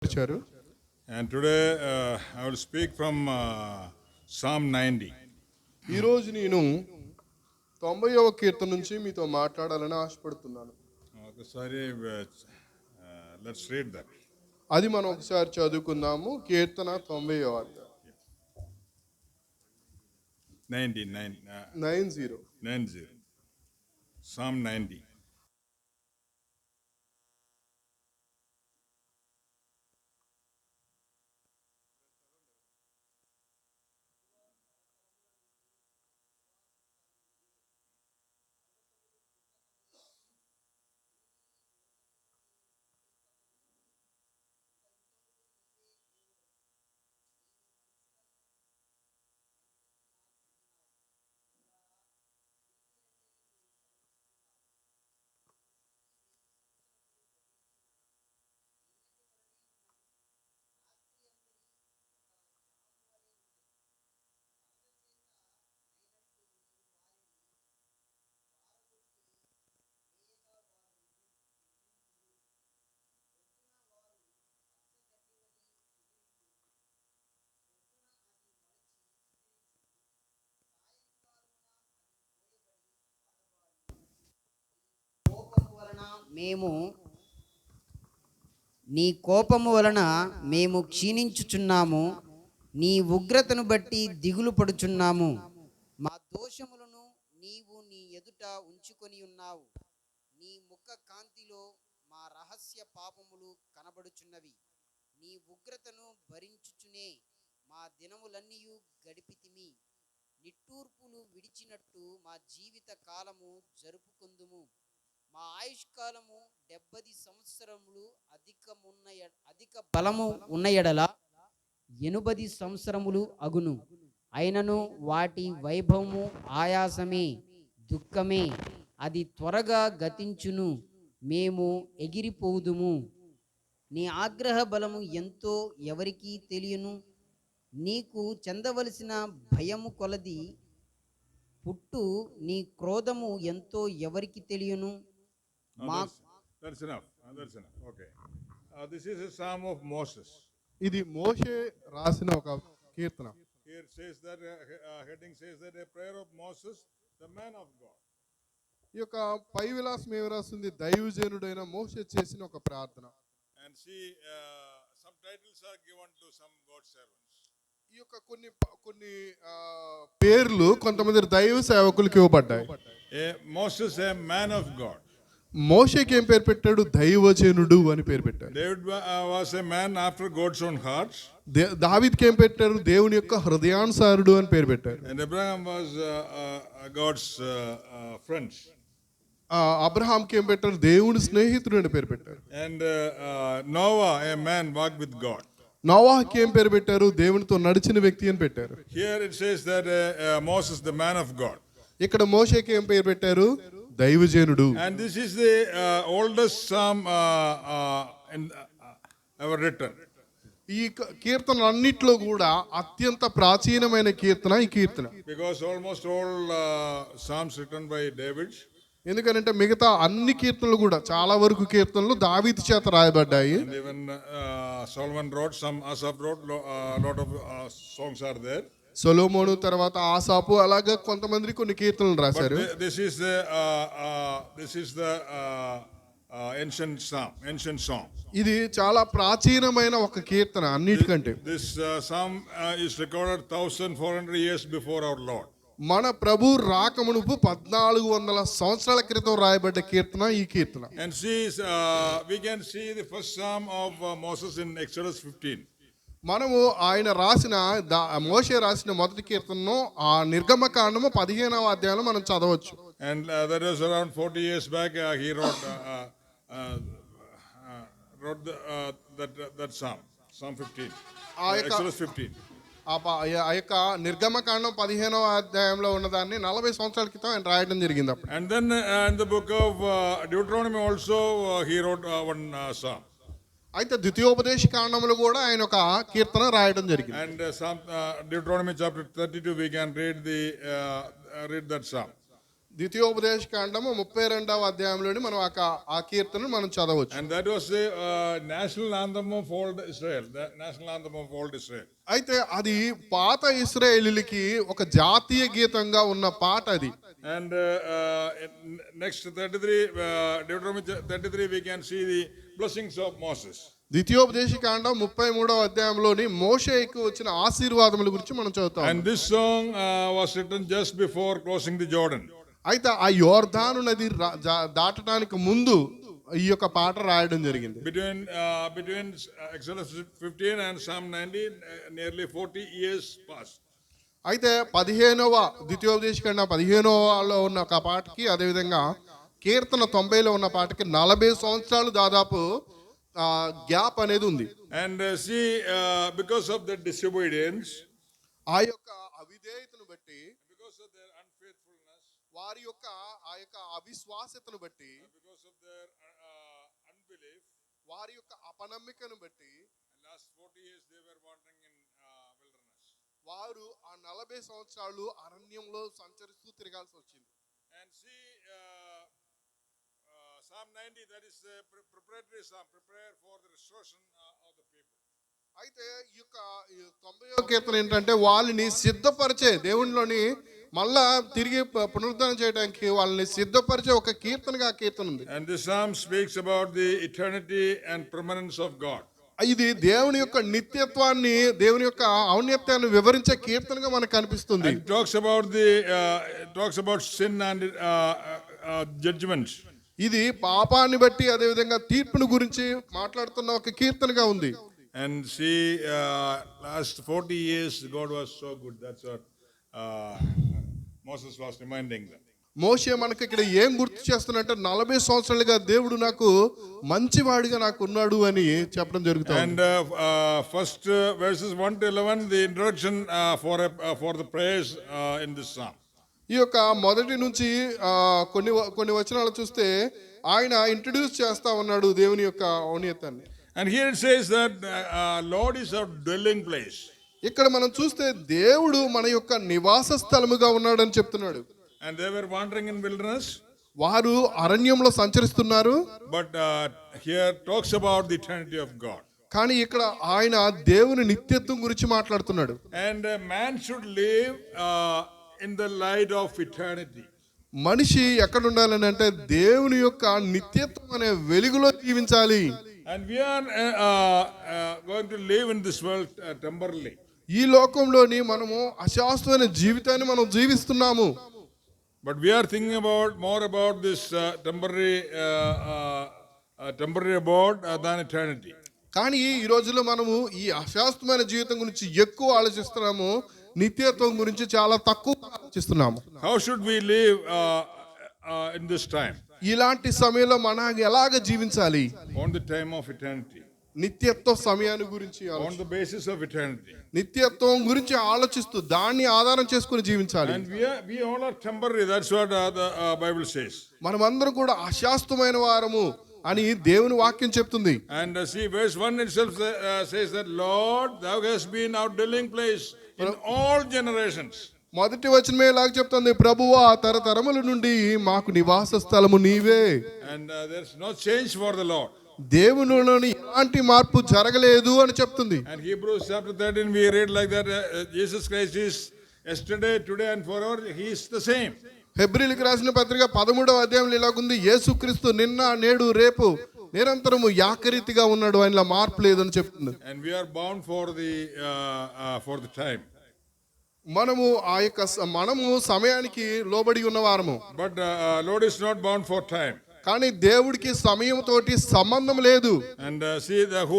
వచ్చారు. And today I will speak from Psalm 90. ఈరోజు నేను 90వ కీర్తన నుంచి మీతో మాట్లాడాలని ఆశపడుతున్నాను. Sorry, let's read that. అది మనం ఒకసారి చదువుకుందాము. కీర్తన 90వ అధ్యాయం. 90. Psalm 90. నీ కోపము వలన మేము క్షీణించుచున్నాము, నీ ఉగ్రతను బట్టి దిగులు పడుచున్నాము. మా దోషములను నీవు నీ ఎదుట ఉంచుకొని ఉన్నావు. నీ ముఖ కాంతిలో మా రహస్య పాపములు కనబడుచున్నవి. నీ ఉగ్రతను భరించుచునే మా దినములన్నీయు గడిపితిమి. నిట్టూర్పులు విడిచినట్టు మా జీవిత కాలము జరుపుకొందుము. మా ఆయుష్కాలము 70 సంవత్సరములు, అధిక బలము ఉన్న ఎడల 80 సంవత్సరములు అగును. అయినను వాటి వైభవము ఆయాసమే, దుఃఖమే. అది త్వరగా గతించును, మేము ఎగిరిపోదుము. నీ ఆగ్రహ బలము ఎంతో ఎవరికి తెలియను. నీకు చెందవలసిన భయము కొలది పుట్టు నీ క్రోధము ఎంతో ఎవరికి తెలియను. That's enough. Okay. This is a psalm of Moses. ఇది మోషే రాసిన ఒక కీర్తన. Here says that heading says that a prayer of Moses, the man of God. ఈ యొక్క పై విలాసం ఏమి రాస్తుంది? దైవజనుడైన మోషే చేసిన ఒక ప్రార్థన. And see, some titles are given to some God servants. ఈ యొక్క కొన్ని పేర్లు కొంతమంది దైవ సేవకులకు ఇవ్వబడ్డాయి. Moses, a man of God. మోషేకి ఏం పేరు పెట్టాడు? దైవజనుడు అని పేరు పెట్టాడు. David was a man after God's own heart. దావీదుకి ఏం పెట్టారు? దేవుని యొక్క హృదయానుసారుడు అని పేరు పెట్టారు. And Abraham was God's friend. అబ్రహాంకి ఏం పెట్టారు? దేవుని స్నేహితుడు అని పేరు పెట్టారు. And Noah, a man walked with God. నోవాహుకి ఏం పేరు పెట్టారు? దేవునితో నడిచిన వ్యక్తి అని పెట్టారు. Here it says that Moses, the man of God. ఇక్కడ మోషేకి ఏం పేరు పెట్టారు? దైవజనుడు. And this is the oldest psalm ever written. ఈ కీర్తన అన్నిట్లో కూడా అత్యంత ప్రాచీనమైన కీర్తన ఈ కీర్తన. Because almost all psalms written by David. ఎందుకంటే మిగతా అన్ని కీర్తనలు కూడా చాలా వరకు కీర్తనలు దావీదు చేత రాయబడ్డాయి. And even Solomon wrote some, Asaph wrote, lot of songs are there. సొలొమోను తర్వాత ఆసాపు అలాగా కొంతమంది కొన్ని కీర్తనలు రాశారు. This is the ancient song. ఇది చాలా ప్రాచీనమైన ఒక కీర్తన అన్నిటికంటే. This psalm is recorded 1400 years before our Lord. మన ప్రభు రాకమునుపు 1400 సంవత్సరాల క్రితం రాయబడ్డ కీర్తన ఈ కీర్తన. And see, we can see the first psalm of Moses in Exodus 15. మనము ఆయన రాసిన మోషే రాసిన మొదటి కీర్తనను ఆ నిర్గమకాండము 15వ అధ్యాయంలో మనం చదవచ్చు. And that was around 40 years back. He wrote that psalm, Psalm 15, Exodus 15. ఆ యొక్క నిర్గమకాండం 15వ అధ్యాయంలో ఉన్నదాన్ని 40 సంవత్సరాల క్రితం ఆయన రాయడం జరిగింది అప్పుడు. And then in the book of Deuteronomy also he wrote one psalm. అయితే ద్వితీయోపదేశ కాండంలో కూడా ఆయన ఒక కీర్తన రాయడం జరిగింది. And Deuteronomy chapter 32 we can read that psalm. ద్వితీయోపదేశ కాండము 32వ అధ్యాయంలోని మనం ఆ కీర్తనను మనం చదవచ్చు. And that was the national anthem of old Israel, the national anthem of old Israel. అయితే అది పాత ఇశ్రాయేలీయులకి ఒక జాతీయ గీతంగా ఉన్న పాట అది. And next 33, Deuteronomy 33, we can see the blessings of Moses. ద్వితీయోపదేశ కాండం 33వ అధ్యాయంలోని మోషేకు వచ్చిన ఆశీర్వాదముల గురించి మనం చదువుతాం. And this song was written just before crossing the Jordan. అయితే ఆ యోర్దాను నది దాటడానికి ముందు ఈ యొక్క పాట రాయడం జరిగింది. Between Exodus 15 and Psalm 90, nearly 40 years passed. అయితే 15వ ద్వితీయోపదేశ కాండం 15వలో ఉన్న ఒక పాటకి, అదేవిధంగా కీర్తన 90లో ఉన్న పాటకి 40 సంవత్సరాలు దాదాపు గ్యాప్ అనేది ఉంది. And see, because of the disobedience, ఆ యొక్క అవిధేయతను బట్టి, because of their unfaithfulness, వారి యొక్క ఆ యొక్క అవిశ్వాసతను బట్టి, because of their unbelief, వారి యొక్క అపనమ్మికను బట్టి, last 40 years they were wandering in wilderness. వారు ఆ 40 సంవత్సరాలు అరణ్యంలో సంచరిస్తూ తిరగాల్సి వచ్చింది. And see, Psalm 90, that is the preparatory psalm, prepare for the restoration of the people. అయితే ఈ యొక్క 90వ కీర్తన ఏంటంటే వాళ్ళని సిద్ధపరిచే, దేవునిలోని మళ్ళా తిరిగి పునరుద్ధరణ చేయడానికి వాళ్ళని సిద్ధపరిచే ఒక కీర్తనగా ఆ కీర్తన ఉంది. And this psalm speaks about the eternity and permanence of God. ఇది దేవుని యొక్క నిత్యత్వాన్ని, దేవుని యొక్క ఔన్నత్యాన్ని వివరించే కీర్తనగా మనకు కనిపిస్తుంది. It talks about sin and judgment. ఇది పాపాన్ని బట్టి అదేవిధంగా తీర్పును గురించి మాట్లాడుతున్న ఒక కీర్తనగా ఉంది. And see, last 40 years God was so good. That's what Moses was reminding them. మోషే మనకి ఇక్కడ ఏం గుర్తు చేస్తున్నట్టే 40 సంవత్సరాలుగా దేవుడు నాకు మంచివాడిగా నాకు ఉన్నాడు అని చెప్పడం జరుగుతుంది. And first verses 1 to 11, the introduction for the prayers in this psalm. ఈ యొక్క మొదటి నుంచి కొన్ని వచనాలు చూస్తే ఆయన ఇంట్రడ్యూస్ చేస్తా ఉన్నాడు దేవుని యొక్క ఔన్నత్యాన్ని. And here it says that Lord is our dwelling place. ఇక్కడ మనం చూస్తే దేవుడు మన యొక్క నివాస స్థలముగా ఉన్నాడని చెప్తున్నాడు. And they were wandering in wilderness. వారు అరణ్యంలో సంచరిస్తున్నారు. But here talks about the eternity of God. కానీ ఇక్కడ ఆయన దేవుని నిత్యత్వం గురించి మాట్లాడుతున్నాడు. And man should live in the light of eternity. మనిషి ఎక్కడ ఉండాలని అంటే దేవుని యొక్క నిత్యత్వం అనే వెలుగులో జీవించాలి. And we are going to live in this world temporarily. ఈ లోకంలోని మనము అశాశ్వతమైన జీవితాన్ని మనం జీవిస్తున్నాము. But we are thinking more about this temporary abode than eternity. కానీ ఈ రోజుల్లో మనము ఈ అశాశ్వతమైన జీవితం గురించి ఎక్కువ ఆలోచిస్తున్నాము, నిత్యత్వం గురించి చాలా తక్కువ ఆలోచిస్తున్నాము. How should we live in this time? ఇలాంటి సమయంలో మనం ఎలాగ జీవించాలి? On the time of eternity. నిత్యత్వ సమయాన్ని గురించి On the basis of eternity. నిత్యత్వం గురించి ఆలోచిస్తూ దాన్ని ఆధారం చేసుకుని జీవించాలి. And we all are temporary. That's what the Bible says. మనమందరం కూడా అశాశ్వతమైన వారము అని దేవుని వాక్యం చెప్తుంది. And see, verse 1 itself says that, Lord, thou hast been our dwelling place in all generations. మొదటి వచనమే ఇలాగ చెప్తుంది, ప్రభువా తరతరముల నుండి మాకు నివాస స్థలము నీవే. And there's no change for the Lord. దేవునిలోని ఎలాంటి మార్పు జరగలేదు అని చెప్తుంది. And Hebrews chapter 13 we read like that, Jesus Christ is yesterday, today and forever. He is the same. హెబ్రీయులకు రాసిన పత్రిక 13వ అధ్యాయంలో ఇలాగుంది, యేసుక్రీస్తు నిన్న నేడు రేపు నిరంతరము ఏకరీతిగా ఉన్నాడు, ఆయనలో మార్పు లేదని చెప్తుంది. And we are bound for the time. మనము మనము సమయానికి లోబడి ఉన్నవారము. But Lord is not bound for time. కానీ దేవుడికి సమయం తోటి సంబంధం లేదు. And see, who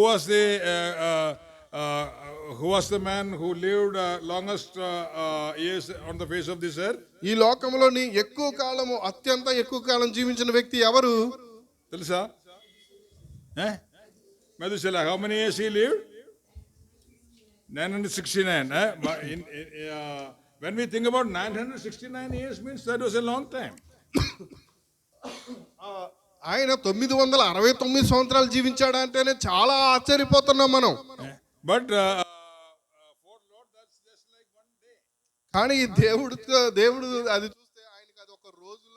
was the man who lived longest years on the face of this earth? ఈ లోకంలోని అత్యంత ఎక్కువ కాలం జీవించిన వ్యక్తి ఎవరు తెలుసా? Methuselah, how many years he lived? 969. When we think about 969 years, means that was a long time. ఆయన 969 సంవత్సరాలు జీవించాడు అంటేనే చాలా ఆశ్చర్యపోతున్నాం మనం. But for Lord, that's just like one day. కానీ దేవుడు అది చూస్తే ఆయనకి అది ఒక రోజులో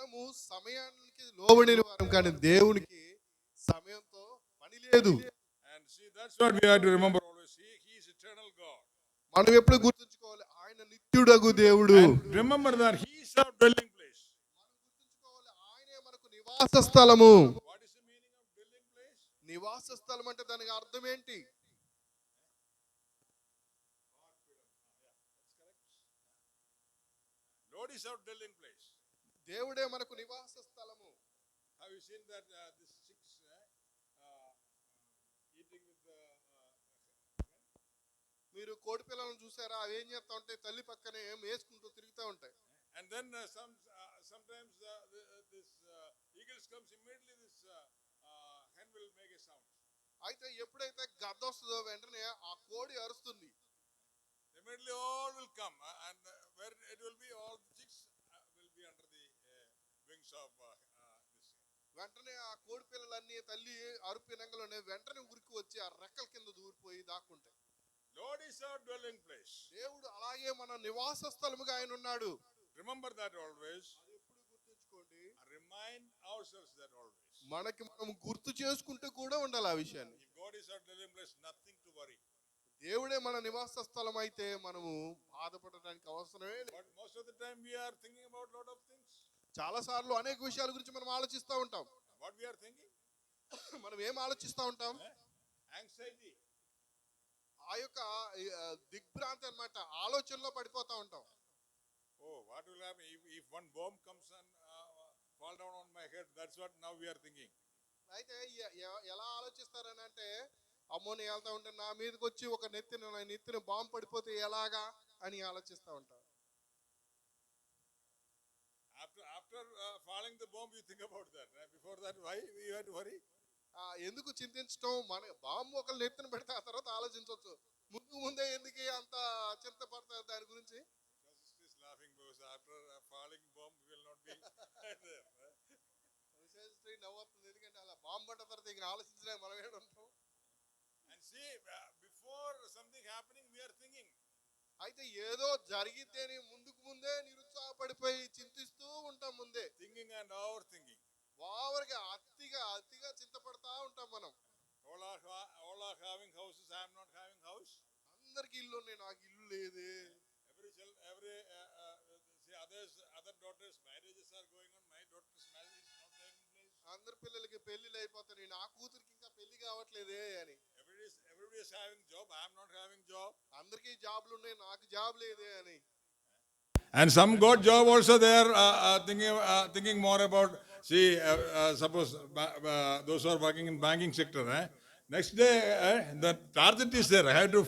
మనము సమయానికి లోబడిన వారం, కానీ దేవునికి సమయంతో పని లేదు. And see, that's what we have to remember always. He is eternal God. మనం ఎప్పుడు గుర్తుంచుకోవాలి, ఆయన నిత్యుడగు దేవుడు. And remember that He is our dwelling place. మనం గుర్తుంచుకోవాలి, ఆయనే మనకు నివాస స్థలము. What is the meaning of dwelling place? నివాస స్థలం అంటే దానికి అర్థం ఏంటి? Lord is our dwelling place. దేవుడే మనకు నివాస స్థలము. Have you seen that this chicks eating with the మీరు కోడి పిల్లలను చూసారా? అవి ఏం చేస్తా ఉంటాయి? తల్లి పక్కనే వేసుకుంటూ తిరుగుతూ ఉంటాయి. and then sometimes this eagles comes immediately, this hen will make a sound. అయితే ఎప్పుడైతే గద్ద వస్తుందో వెంటనే ఆ కోడి అరుస్తుంది. Immediately all will come and where it will be, all the chicks will be under the wings of this. వెంటనే ఆ కోడి పిల్లలన్నీ తల్లి అరుపినంగలోనే వెంటనే ఉరికి వచ్చి ఆ రెక్కల కింద దూరిపోయి దాక్కుంటాయి. Lord is our dwelling place. దేవుడు అలాగే మన నివాస స్థలముగా ఆయన ఉన్నాడు. Remember that always. అది ఎప్పుడు గుర్తుంచుకోండి. Remind ourselves that always. మనకి మనం గుర్తు చేసుకుంటూ కూడా ఉండాలి ఆ విషయాన్ని. If God is our dwelling place, nothing to worry. దేవుడే మన నివాస స్థలం అయితే మనము బాధపడడానికి అవసరమే లేదు. But most of the time we are thinking about lot of things. చాలా సార్లు అనేక విషయాల గురించి మనం ఆలోచిస్తూ ఉంటాం. What we are thinking? మనం ఏం ఆలోచిస్తూ ఉంటాం? Anxiety. ఆ యొక్క దిగ్భ్రాంతి అన్నమాట, ఆలోచనలో పడిపోతా ఉంటాం. Oh, what will happen if one bomb comes and fall down on my head? That's what now we are thinking. అయితే ఎలా ఆలోచిస్తారని అంటే, అమ్మో నేను వెళ్తా ఉంటే నా మీదకి వచ్చి ఒక నెత్తిన బాంబు పడిపోతే ఎలాగా అని ఆలోచిస్తూ ఉంటారు. After falling the bomb, you think about that. Before that, why you have to worry? ఎందుకు చింతించడం? మన బాంబు ఒకళ్ళు నెత్తిన పెడితే ఆ తర్వాత ఆలోచించవచ్చు. ముందే ఎందుకు అంత చింతపడతారు దాని గురించి? Is laughing because after falling bomb we will not be there. విశేష నవ్వుతుంది, ఎందుకంటే అలా బాంబు పడ్డ తర్వాత ఇంకా ఆలోచించడానికి మనం ఏడు ఉంటాం. And see, before something happening, we are thinking. అయితే ఏదో జరిగితేనే ముందే నిరుత్సాహపడిపోయి చింతిస్తూ ఉంటాం ముందే. Thinking and overthinking. ఓవర్గా అతిగా చింతపడతా ఉంటాం మనం. All are having houses, I am not having house. అందరికి ఇల్లు ఉన్నాయి, నాకు ఇల్లు లేదే. Other daughters' marriages are going on. My daughter's marriage is not taking place. అందరి పిల్లలకి పెళ్లిళ్ళు అయిపోతున్నాయి, నా కూతురికి ఇంకా పెళ్లి కావట్లేదే అని. Everybody is having job, I am not having job. అందరికీ జాబ్లు ఉన్నాయి, నాకు జాబ్ లేదే అని. And some got job also, they are thinking more about, see, suppose those who are working in banking sector, next day the target is there, I have to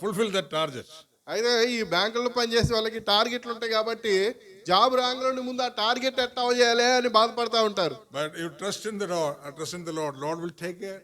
fulfill that target. అయితే ఈ బ్యాంకుల్లో పనిచేసే వాళ్ళకి టార్గెట్లు ఉంటాయి కాబట్టి job రాగానే ముందు ఆ టార్గెట్ ఎట్టా చేయాలి అని బాధపడతా ఉంటారు. But you trust in the Lord, Lord will take care.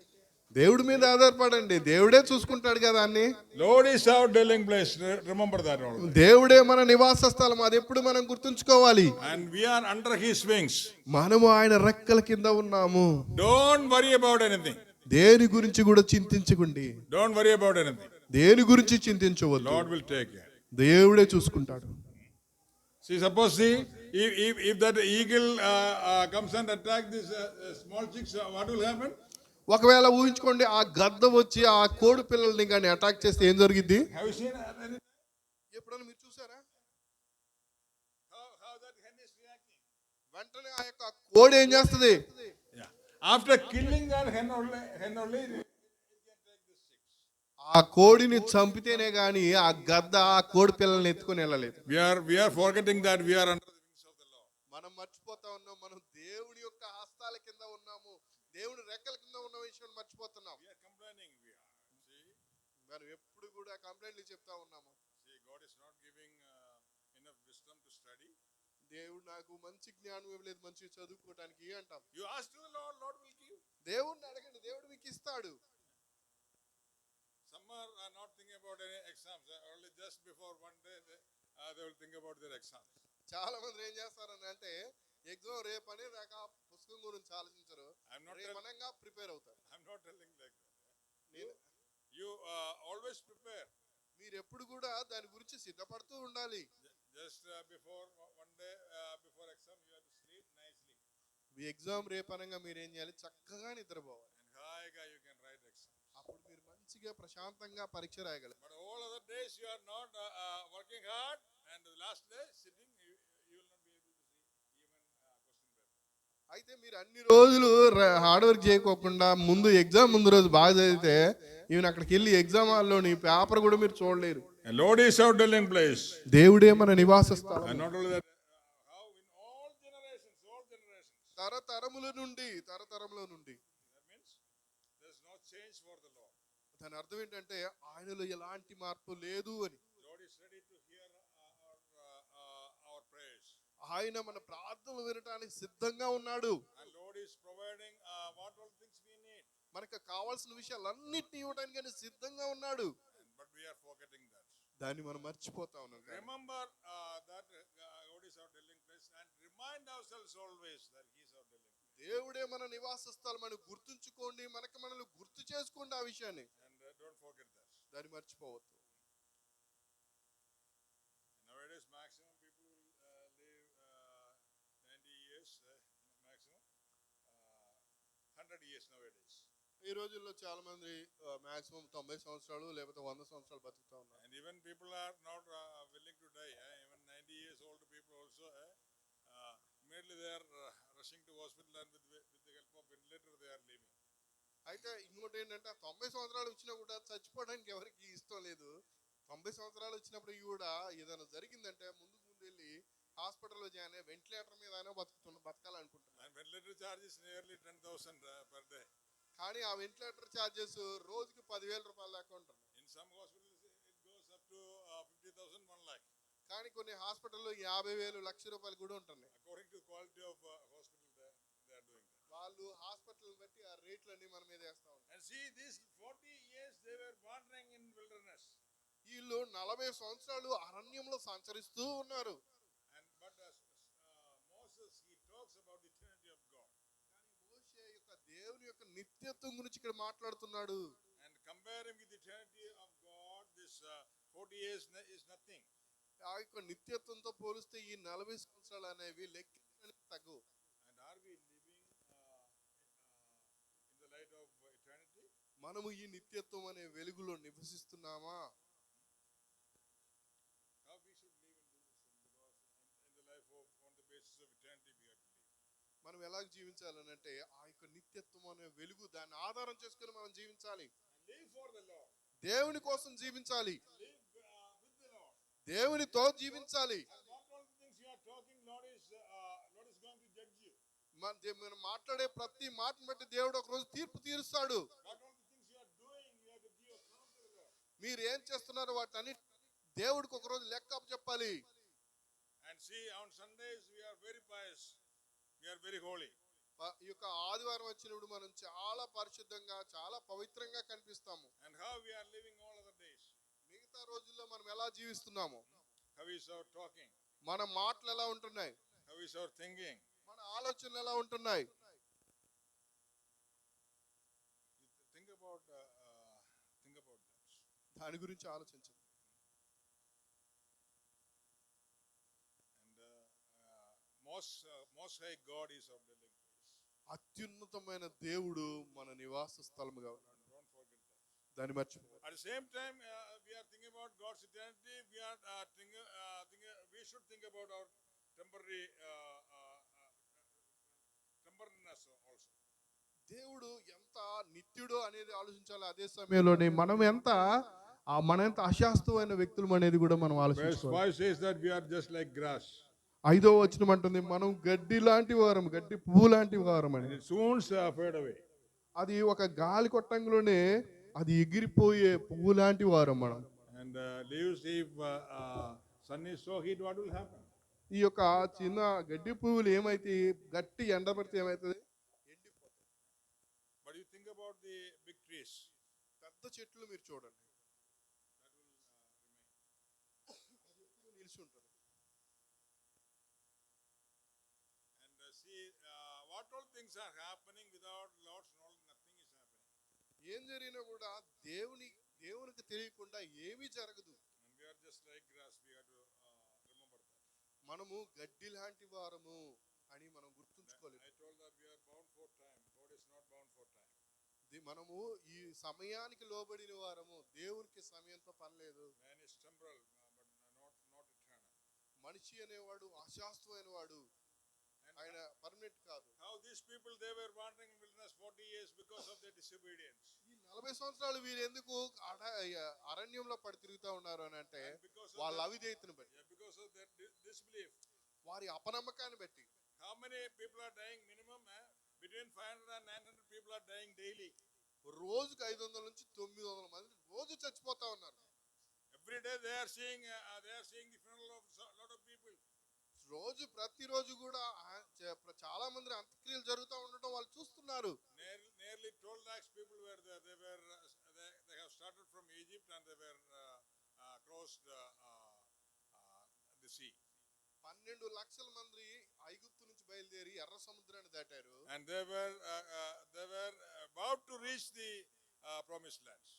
దేవుడి మీద ఆధారపడండి, దేవుడే చూసుకుంటాడు కదా అన్ని. Lord is our dwelling place, remember that always. దేవుడే మన నివాస స్థలం, అది ఎప్పుడు మనం గుర్తుంచుకోవాలి. And we are under his wings. మనము ఆయన రెక్కల కింద ఉన్నాము. Don't worry about anything. దేని గురించి కూడా చింతించకండి. Don't worry about anything. దేని గురించి చింతించవద్దు, Lord will take care. దేవుడే చూసుకుంటాడు. See, suppose if that eagle comes and attack these small chicks, what will happen? ఒకవేళ ఊహించుకోండి, ఆ గద్ద వచ్చి ఆ కోడి పిల్లల్ని కానీ అటాక్ చేస్తే ఏం జరిగింది? Have you seen ఎప్పుడైనా మీరు చూసారా? how that hen is reacting? వెంటనే ఆ యొక్క కోడి ఏం చేస్తుంది? Yeah. After killing that hen only it can take these chicks. ఆ కోడిని చంపితేనే గాని ఆ గద్ద ఆ కోడి పిల్లల్ని ఎత్తుకొని వెళ్ళలేదు. We are forgetting that we are under the wings of the Lord. మనం మర్చిపోతా ఉన్నాం, మనం దేవుడి యొక్క హస్తాల కింద ఉన్నాము, దేవుడి రెక్కల కింద ఉన్న విషయం మర్చిపోతున్నాం. We are complaining. See, మనం ఎప్పుడు కూడా కంప్లైంట్లు చెప్తా ఉన్నాము. see, God is not giving enough wisdom to study. దేవుడు నాకు మంచి జ్ఞానం ఇవ్వలేదు, మంచి చదువుకోవడానికి అంటాం. You ask to the Lord, Lord will give. దేవుడిని అడగండి, దేవుడు మీకు ఇస్తాడు. Some are not thinking about any exams. Only just before one day they will think about their exams. చాలా మంది ఏం చేస్తారని అంటే ఎగ్జామ్ రేపని రాక పుస్తకం గురించి ఆలోచించరు, రేపనంగా ప్రిపేర్ అవుతారు. I'm not telling like that. You always prepare. మీరు ఎప్పుడు కూడా దాని గురించి సిద్ధపడుతూ ఉండాలి. Just before one day before exam you have to sleep nicely. మీ ఎగ్జామ్ రేపనంగా మీరు ఏం చేయాలి? చక్కగా నిద్రపోవాలి. And haiga you can write exam. అప్పుడు మీరు మంచిగా ప్రశాంతంగా పరీక్ష రాయగలరు. But all other days you are not working hard, and the last day sitting, you will not be able to see even question paper. అయితే మీరు అన్ని రోజులు హార్డ్ వర్క్ చేయకోకుండా ముందు ఎగ్జామ్ ముందు రోజు బాగా చదివితే ఈవెన్ అక్కడికి వెళ్ళి ఎగ్జామ్ హాల్లోని పేపర్ కూడా మీరు చూడలేరు. And Lord is our dwelling place. దేవుడే మన నివాస స్థలం. And not only that, how in all generations, తరతరముల నుండి. That means there's no change for the Lord. దాని అర్థం ఏంటంటే ఆయనలో ఎలాంటి మార్పు లేదు అని. Lord is ready to hear our prayers. ఆయన మన ప్రార్థనలు వినడానికి సిద్ధంగా ఉన్నాడు. And Lord is providing what all things we need. మనకు కావాల్సిన విషయాలన్నిటిని ఇవ్వడానికి ఆయన సిద్ధంగా ఉన్నాడు. But we are forgetting that. దాన్ని మనం మర్చిపోతా ఉన్నాం. Remember that God is our dwelling place, and remind ourselves always that He is our dwelling place. దేవుడే మన నివాస స్థలం అని గుర్తుంచుకోండి, మనల్ని గుర్తు చేసుకోండి ఆ విషయాన్ని. And don't forget that. దాన్ని మర్చిపోవద్దు. Nowadays, maximum people live 90 years, maximum 100 years nowadays. ఈ రోజుల్లో చాలా మంది మాక్సిమం 90 సంవత్సరాలు లేకపోతే 100 సంవత్సరాలు బతుకుతా ఉన్నారు. And even people are not willing to die. Even 90 years old people also, immediately they are rushing to hospital, and with the help of ventilator they are leaving. అయితే ఇంకోటి ఏంటంటే 90 సంవత్సరాలు వచ్చినా కూడా చచ్చిపోవడానికి ఎవరికి ఇష్టం లేదు. 90 సంవత్సరాలు వచ్చినప్పుడు కూడా ఏదైనా జరిగిందంటే ముందు వెళ్ళి హాస్పిటల్లో జాయిన్ అయ్యి వెంటిలేటర్ మీద అయినా బతకాలనుకుంటున్నారు. And ventilator charge is nearly 10,000 per day. కానీ ఆ వెంటిలేటర్ ఛార్జెస్ రోజుకి 10,000 రూపాయలు దాకా ఉంటుంది. In some hospitals it goes up to 50,000, 1 lakh. కానీ కొన్ని హాస్పిటల్లో 50,000 లక్ష రూపాయలు కూడా ఉంటున్నాయి. According to quality of hospital, they are doing that. వాళ్ళు హాస్పిటల్ బట్టి ఆ రేట్లన్నీ మన మీద వేస్తా ఉంటారు. And see, these 40 years they were wandering in wilderness. వీళ్ళు 40 సంవత్సరాలు అరణ్యంలో సంచరిస్తూ ఉన్నారు. And but Moses, he talks about the eternity of God. మోషే యొక్క దేవుని యొక్క నిత్యత్వం గురించి ఇక్కడ మాట్లాడుతున్నాడు. And comparing with the eternity of God, this 40 years is nothing. ఆ యొక్క నిత్యత్వంతో పోలిస్తే ఈ 40 సంవత్సరాలు అనేవి లెక్కించడానికి తగ్గు. And are we living in the light of eternity? మనము ఈ నిత్యత్వం అనే వెలుగులో నివసిస్తున్నామా? How we should live in this, because in the life of, on the basis of eternity we have to live. మనం ఎలా జీవించాలనంటే ఆ యొక్క నిత్యత్వం అనే వెలుగు దాన్ని ఆధారం చేసుకుని మనం జీవించాలి. And live for the Lord. దేవుని కోసం జీవించాలి. Live with the Lord. దేవునితో జీవించాలి. And what all the things you are talking, Lord is going to judge you. మనం మాట్లాడే ప్రతి మాటను బట్టి దేవుడు ఒక రోజు తీర్పు తీరుస్తాడు. What all the things you are doing, you have to give account to the Lord. మీరు ఏం చేస్తున్నారో వాటన్ని దేవుడికి ఒక రోజు లెక్క చెప్పాలి. And see, on Sundays we are very pious. We are very holy. ఈ యొక్క ఆదివారం వచ్చినప్పుడు మనం చాలా పరిశుద్ధంగా చాలా పవిత్రంగా కనిపిస్తాము. And how we are living all other days. మిగతా రోజుల్లో మనం ఎలా జీవిస్తున్నాము? How is our talking? మన మాటలు ఎలా ఉంటున్నాయి? How is our thinking? మన ఆలోచనలు ఎలా ఉంటున్నాయి? Think about that. దాని గురించి ఆలోచించండి. And most high God is our dwelling place. అత్యున్నతమైన దేవుడు మన నివాస స్థలముగా ఉన్నాడు. Don't forget that. దాన్ని మర్చిపో. At the same time, we are thinking about God's eternity. We are we should think about our temporariness also. దేవుడు ఎంత నిత్యుడు అనేది ఆలోచించాలి. అదే సమయంలోనే మనం ఎంత అశాస్త్రమైన వ్యక్తులు అనేది కూడా మనం Verse ఆలోచించాలి. 5 says that we are just like grass. 5వ వచనం అంటుంది మనం గడ్డి లాంటి వారం, గడ్డి పువ్వు లాంటి వారం అని. And it soon fade away. అది ఒక గాలి కొట్టంలోనే అది ఎగిరిపోయే పువ్వు లాంటి వారం మనం. And leaves, if sun is so heat, what will happen? ఈ యొక్క చిన్న గడ్డి పువ్వులు ఏమైతే గట్టి ఎండబడితే ఏమైతుంది? ఎండిపోతాయి. But you think about the big trees. పెద్ద చెట్లు మీరు చూడండి, That will remain. అది ఎప్పుడూ నిలిచి ఉంటుంది. And see, what all things are happening without Lord's knowledge, nothing is happening. ఏం జరిగినా కూడా దేవునికి తెలియకుండా ఏమీ జరగదు. And we are just like grass. We have to remember that. మనము గడ్డి లాంటి వారము అని మనం గుర్తుంచుకోవాలి. తప్పించుకోలేదు. I told that we are bound for time. God is not bound for time. మనము ఈ సమయానికి లోబడిన వారము. దేవునికి సమయంతో పని లేదు. Man is temporal, but not eternal. మనిషి అనేవాడు అశాశ్వతమైన వాడు, ఆయన పర్మనెంట్ కాదు. How these people, they were wandering in wilderness 40 years because of their disobedience. ఈ 40 సంవత్సరాలు వీరు ఎందుకు అరణ్యంలో పడి తిరుగుతూ ఉన్నారు అని అంటే Because of వాళ్ళ their- అవిధేయతను బట్టి, Yeah, because of their disbelief. వారి అపనమ్మకాన్ని బట్టి. How many people are dying minimum? Between 500 and 900 people are dying daily. రోజుకు 500 నుంచి 900 మంది రోజు చచ్చిపోతా ఉన్నారు. Every day they are seeing the funeral of a lot of people. రోజు ప్రతిరోజు కూడా చాలా మంది అంత్యక్రియలు జరుగుతూ ఉండటం వాళ్ళు చూస్తున్నారు. Nearly 12 lakhs people were there. They have started from Egypt and they were crossed the sea. 12 లక్షల మంది ఐగుప్తు నుంచి బయలుదేరి ఎర్ర సముద్రాన్ని దాటారు. And they were about to reach the promised lands.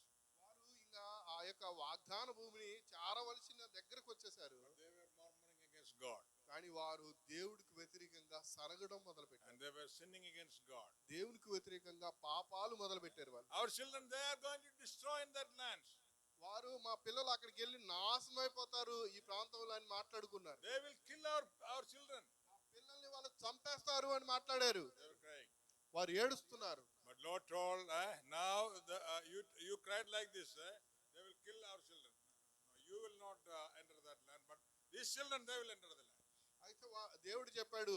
వారు ఇంకా ఆ యొక్క వాగ్దాన భూమిని చేరవలసిన దగ్గరకు వచ్చేసారు. They were murmuring against God. కానీ వారు దేవుడికి వ్యతిరేకంగా సరగడం మొదలుపెట్టారు. And they were sinning against God. దేవునికి వ్యతిరేకంగా పాపాలు మొదలుపెట్టారు వాళ్ళు. Our children, they are going to destroy in that land. వారు మా పిల్లలు అక్కడికి వెళ్ళి నాశనం అయిపోతారు ఈ ప్రాంతంలో అని మాట్లాడుకున్నారు. They will kill our children. మా పిల్లల్ని వాళ్ళు చంపేస్తారు అని మాట్లాడారు. They were crying. వారు ఏడుస్తున్నారు. But Lord told, now you cried like this, they will kill our children. No, you will not enter that land, but these children, they will enter the land. అయితే దేవుడు చెప్పాడు,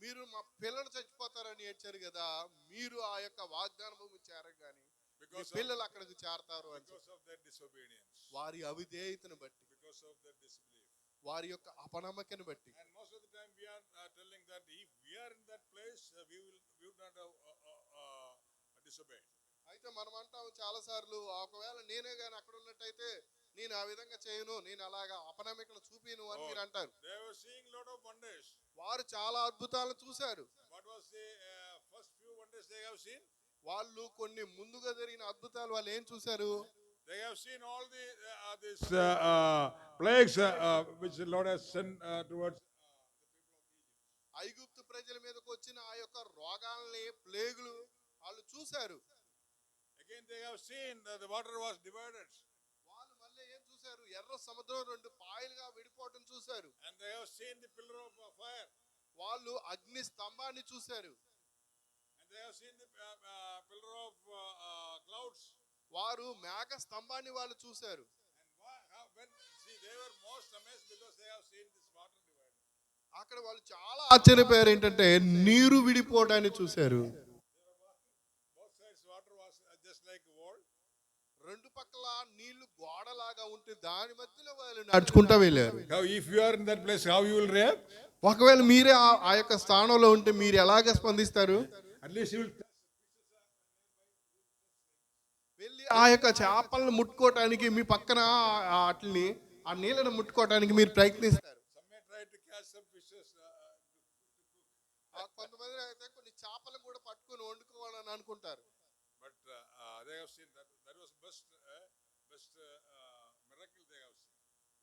మీరు మా పిల్లలు చచ్చిపోతారని ఏడ్చారు కదా, మీరు ఆ యొక్క వాగ్దాన భూమి చేరరు కానీ మీ పిల్లలు అక్కడికి చేరతారు అని. Because of their disobedience. వారి అవిధేయతను బట్టి, Because of their disbelief. వారి యొక్క అపనమ్మకను బట్టి. And most of the time we are telling that if we are in that place, we would not have disobeyed. అయితే మనం అంటాం చాలా సార్లు, ఒకవేళ నేనే గాని అక్కడ ఉన్నట్టయితే నేను ఆ విధంగా చేయను, నేను అలాగా అపనమ్మకలు చూపిను అని మీరు అంటారు. They were seeing lot of wonders. వారు చాలా అద్భుతాలను చూశారు. What was the first few wonders they have seen? వాళ్ళు కొన్ని ముందుగా జరిగిన అద్భుతాలు వాళ్ళు ఏం చూశారు? They have seen all these plagues which the Lord has sent towards the people of Egypt. ఐగుప్తు ప్రజల మీదకి వచ్చిన ఆ యొక్క రోగాల్ని, ప్లేగులు వాళ్ళు చూశారు. Again they have seen that the water was divided. వాళ్ళు మళ్ళీ ఏం చూశారు? ఎర్ర సముద్రం 2 పాయలుగా విడిపోవటం చూశారు. And they have seen the pillar of fire. వాళ్ళు అగ్ని స్తంభాన్ని చూశారు. And they have seen the pillar of clouds. వారు మేఘ స్తంభాన్ని వాళ్ళు చూశారు. And they were most amazed because they have seen this water divided. అక్కడ వాళ్ళు చాలా ఆశ్చర్యపోయారు. ఏంటంటే నీరు విడిపోవడాన్ని చూశారు. Both sides water was just like a wall. 2 పక్కల నీళ్లు గోడలాగా ఉంటే దాని మధ్యలో వాళ్ళు నడుచుకుంటూ వెళ్ళారు. How if you are in that place, how you will react? ఒకవేళ మీరే ఆ యొక్క స్థానంలో ఉంటే మీరు ఎలాగ స్పందిస్తారు? At least you will వెళ్ళి ఆ యొక్క చేపలను ముట్టుకోవటానికి, మీ పక్కన వాటిని ఆ నీళ్ళను ముట్టుకోవటానికి మీరు ప్రయత్నిస్తారు. some may try to catch some fishes. కొంతమంది అయితే కొన్ని చేపలను కూడా పట్టుకొని వండుకోవాలని అనుకుంటారు. But they have seen that was best miracle they have seen.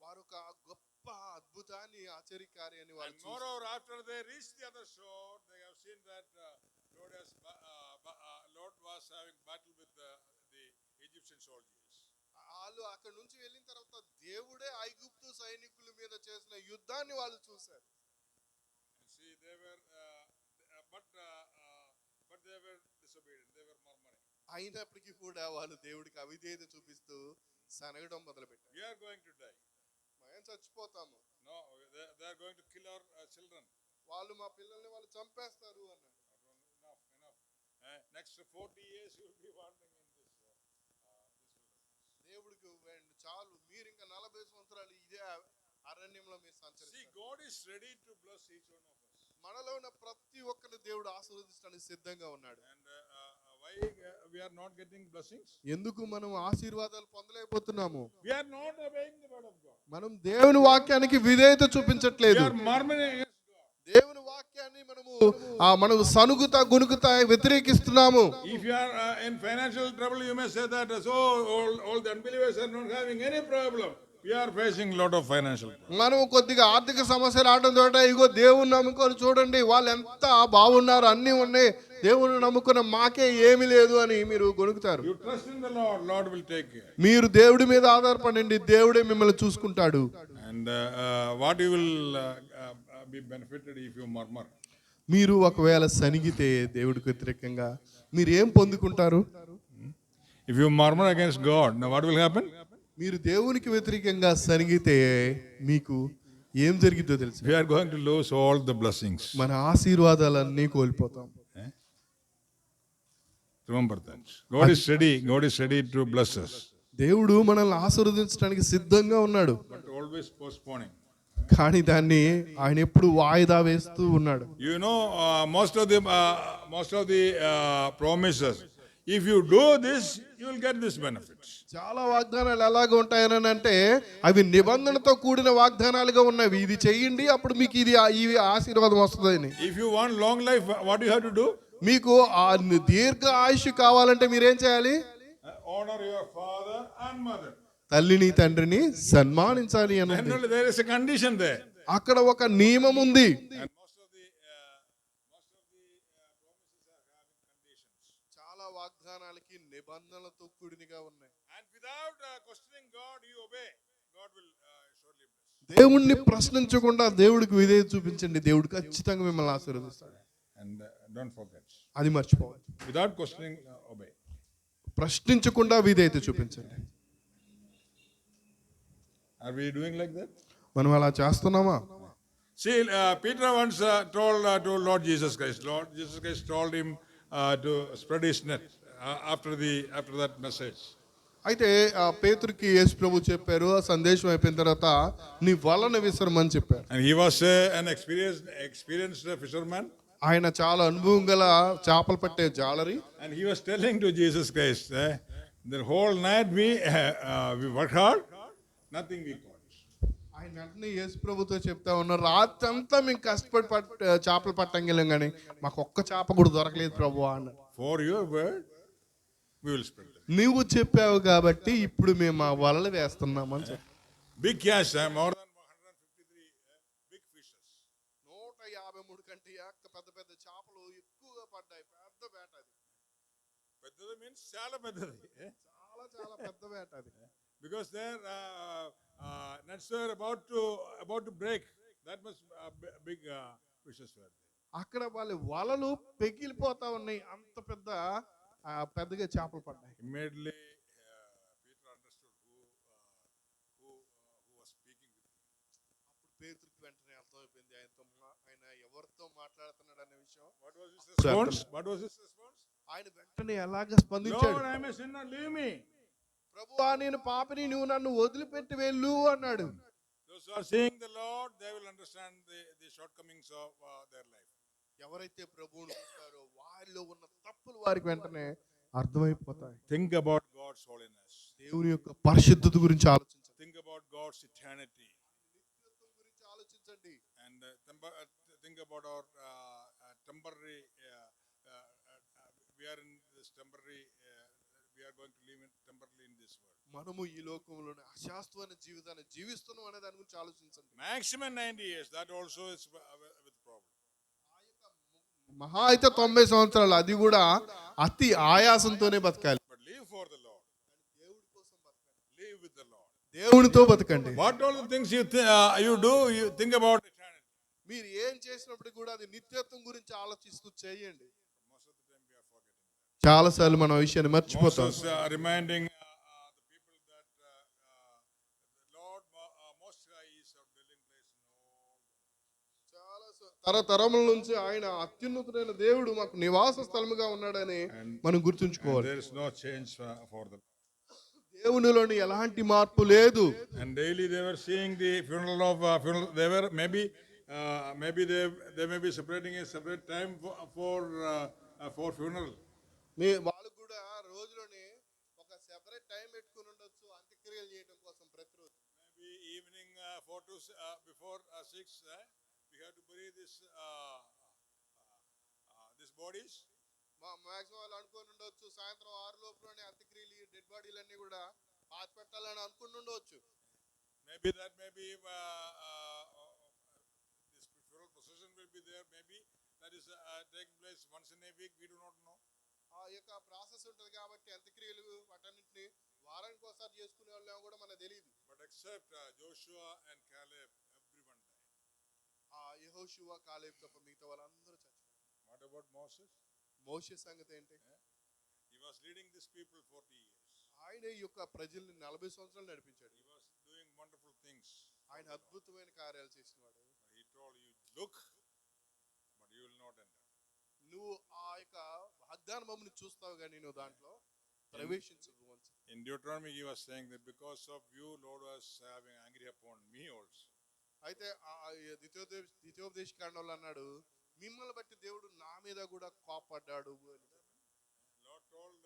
వారు ఒక గొప్ప అద్భుతాన్ని, ఆశ్చర్యకార్యాన్ని వాళ్ళు And చూశారు. moreover, after they reached the other shore, they have seen that Lord was having battle with the Egyptian soldiers. వాళ్ళు అక్కడ నుంచి వెళ్ళిన తర్వాత దేవుడే ఐగుప్తు సైనికుల మీద చేసిన యుద్ధాన్ని వాళ్ళు చూశారు. And see, they were, but they were disobedient. They were murmuring. అయినప్పటికీ కూడా వాళ్ళు దేవుడికి అవిధేయత చూపిస్తూ సనగడం మొదలుపెట్టారు. We are going to die. మేము చచ్చిపోతాము. No, they are going to kill our children. వాళ్ళు మా పిల్లల్ని వాళ్ళు చంపేస్తారు అన్నారు. Enough. Next 40 years you will be wandering in this దేవుడికి చాలు, మీరు ఇంకా 40 సంవత్సరాలు ఇదే అరణ్యంలో మీరు See, సంచరిస్తారు. God is ready to bless each one of us. మనలో ఉన్న ప్రతి ఒక్కరిని దేవుడు ఆశీర్వదించడానికి సిద్ధంగా ఉన్నాడు. And why we are not getting blessings? ఎందుకు మనం ఆశీర్వాదాలు పొందలేకపోతున్నాము? We are not obeying the word of God. మనం దేవుని వాక్యానికి విధేయత We చూపించట్లేదు. are murmuring against God. దేవుని వాక్యాన్ని మనము సనుగుతా గునుగుతా వ్యతిరేకిస్తున్నాము. If you are in financial trouble, you may say that all the unbelievers are not having any problem. We are facing a lot of financial problems. మనం కొద్దిగా ఆర్థిక సమస్య రావడం తోట ఇగో దేవుని నమ్ముకొని చూడండి వాళ్ళు ఎంత బాగున్నారు, అన్నీ ఉన్నాయి, దేవుని నమ్ముకున్న మాకే ఏమీ లేదు అని మీరు గొనుగుతారు. You trust in the Lord, Lord will take care. మీరు దేవుడి మీద ఆధారపడండి, దేవుడే మిమ్మల్ని చూసుకుంటాడు. And what you will be benefited if you murmur. మీరు ఒకవేళ సనిగితే దేవుడికి వ్యతిరేకంగా మీరు ఏం పొందుకుంటారు? If you murmur against God, now what will happen? మీరు దేవునికి వ్యతిరేకంగా సనిగితే మీకు ఏం జరిగిద్దో తెలుసు? We are going to lose all the blessings. మన ఆశీర్వాదాలన్నీ కోల్పోతాం. Remember that. God is ready. God is ready to bless us. దేవుడు మనల్ని ఆశీర్వదించడానికి సిద్ధంగా ఉన్నాడు, But always postponing. కానీ దాన్ని ఆయన ఎప్పుడు వాయిదా వేస్తూ ఉన్నాడు. You know, most of the promises. If you do this, you will get this benefits. చాలా వాగ్దానాలు ఎలాగ ఉంటాయని అంటే అవి నిబంధనతో కూడిన వాగ్దానాలుగా ఉన్నవి. ఇది చెయ్యండి అప్పుడు మీకు ఈ ఆశీర్వాదం వస్తుందని. If you want long life, what do you have to do? మీకు ఆ దీర్ఘ ఆయుష్ కావాలంటే మీరేం చేయాలి? Honor your father and mother. తల్లిని తండ్రిని సన్మానించాలి అని ఉంది. Then there is a condition there. అక్కడ ఒక నియమం ఉంది. And most of the promises are having conditions. చాలా వాగ్దానాలకి నిబంధనలతో కూడినగా ఉన్నాయి. And without questioning God, you obey. God will surely bless. దేవుణ్ణి ప్రశ్నించకుండా దేవుడికి విధేయత చూపించండి, దేవుడు ఖచ్చితంగా మిమ్మల్ని ఆశీర్వదిస్తాడు. And don't forget. అది మర్చిపోవద్దు. Without questioning, obey. ప్రశ్నించకుండా విధేయత చూపించండి. Are we doing like that? మనం అలా చేస్తున్నామా? See, Peter once told Lord Jesus Christ. Lord Jesus Christ told him to spread his net after that message. అయితే పేతురుకి యేసు ప్రభు చెప్పారు, ఆ సందేశం అయిపోయిన తర్వాత నీ వలను విసరమని చెప్పారు. And he was an experienced fisherman. ఆయన చాలా అనుభవం గల చేపలు పట్టే జాలరి. And he was telling to Jesus Christ, the whole night we work hard, nothing we caught. ఆయన వెంటనే యేసు ప్రభుతో చెప్తా ఉన్నారు, రాత్రి అంతా మేము కష్టపడి చేపలు పట్టంగెళ్ళాం కానీ మాకు ఒక్క చేప కూడా దొరకలేదు ప్రభు అన్నారు. For your word, we will spread them. నువ్వు చెప్పావు కాబట్టి ఇప్పుడు మేము ఆ వలలు వేస్తున్నామని చెప్పారు. Big catch, more than 153 big fishes. 153 కంటే పెద్ద పెద్ద చేపలు ఎక్కువగా పడ్డాయి. పెద్ద వేట అది. పెద్దది means చాలా పెద్దది. చాలా చాలా పెద్ద వేట అది. Because their nets were about to break. That much big fishes were there. అక్కడ వాళ్ళ వలలు పెగిలిపోతా ఉన్నాయి, అంత పెద్దగా చేపలు పడ్డాయి. Immediately Peter understood who was speaking with him. అప్పుడు పేతురుకి వెంటనే అర్థమైపోయింది ఆయన ఎవరితో మాట్లాడుతున్నాడు అనే విషయం. What was his response? ఆయన వెంటనే ఎలాగ స్పందించాడు? Lord, I am a sinner, leave me. ప్రభువా నేను పాపిని, నువ్వు నన్ను వదిలిపెట్టి వెళ్ళు అన్నాడు. Those who are seeing the Lord, they will understand the shortcomings of their life. ఎవరైతే ప్రభువును చూస్తారో వారిలో ఉన్న తప్పులు వారికి వెంటనే అర్థమైపోతాయి. Think about God's holiness. దేవుని యొక్క పరిశుద్ధత గురించి ఆలోచించండి. Think about God's eternity. నిత్యత్వం గురించి ఆలోచించండి. And think about our temporary. We are in this temporary. We are going to live temporarily in this world. మనము ఈ లోకంలోనే అశాశ్వత జీవితాన్ని జీవిస్తున్నాం అనే దాని గురించి ఆలోచించండి. Maximum 90 years. That also is with problem. మహా అయితే 90 సంవత్సరాలు, అది కూడా అతి ఆయాసంతోనే బతకాలి. But live for the Lord. Live with the Lord. దేవునితో బతకండి. What all the things you do, you think about eternity. మీరు ఏం చేసినప్పుడు కూడా అది నిత్యత్వం గురించి ఆలోచిస్తూ చేయండి. Most of the time we are forgetting. చాలా సార్లు మనం ఆ విషయాన్ని మర్చిపోతాం. Moses reminding the people that the Lord Most High is our dwelling place in all. చాలా తరతరముల నుంచి ఆయన అత్యున్నతుడైన దేవుడు మాకు నివాస స్థలముగా ఉన్నాడని మనం గుర్తుంచుకోవాలి. There is no change for them. దేవునిలోని ఎలాంటి మార్పు లేదు. And daily they were seeing the funeral of they were maybe they may be separating a separate time for funeral. వాళ్ళు కూడా రోజులోని ఒక సెపరేట్ టైం పెట్టుకుని ఉండొచ్చు అంత్యక్రియలు చేయడం కోసం ప్రతిరోజు. Maybe evening 4 to before 6 we have to bury this bodies. Maximum వాళ్ళు అనుకుని ఉండొచ్చు సాయంత్రం 6 లోపులోనే అంత్యక్రియలు డెడ్ బాడీలన్నీ కూడా పాతి పెట్టాలని అనుకుని ఉండవచ్చు. Maybe that maybe this funeral procession will be there. Maybe that is taking place once in a week. We do not know. ఆ యొక్క ప్రాసెస్ ఉంటుంది కాబట్టి అంత్యక్రియలు వాటన్నిటిని వారానికి ఒకసారి చేసుకునే వాళ్ళేమో కూడా మనకు తెలియదు. But except Joshua and Caleb, everyone died. ఆ యెహోషువ కాలేబ్ తప్ప మిగతా వాళ్ళందరూ చచ్చిపోయారు. What about Moses? మోషే సంగతి ఏంటి? He was leading these people 40 years. ఆయన ఈ యొక్క ప్రజల్ని 40 సంవత్సరాలు నడిపించాడు. He was doing wonderful things. ఆయన అద్భుతమైన కార్యాలు చేసినవాడు. He told you, look, but you will not enter. నువ్వు ఆ యొక్క వాగ్దానమును చూస్తావు కానీ నువ్వు దాంట్లో ప్రవేశించదు. In Deuteronomy, he was saying that because of you, Lord was having angry upon me also. అయితే ద్వితీయోపదేశ కాండంలో అన్నాడు, మిమ్మల్ని బట్టి దేవుడు నా మీద కూడా కోపడ్డాడు అని. Lord told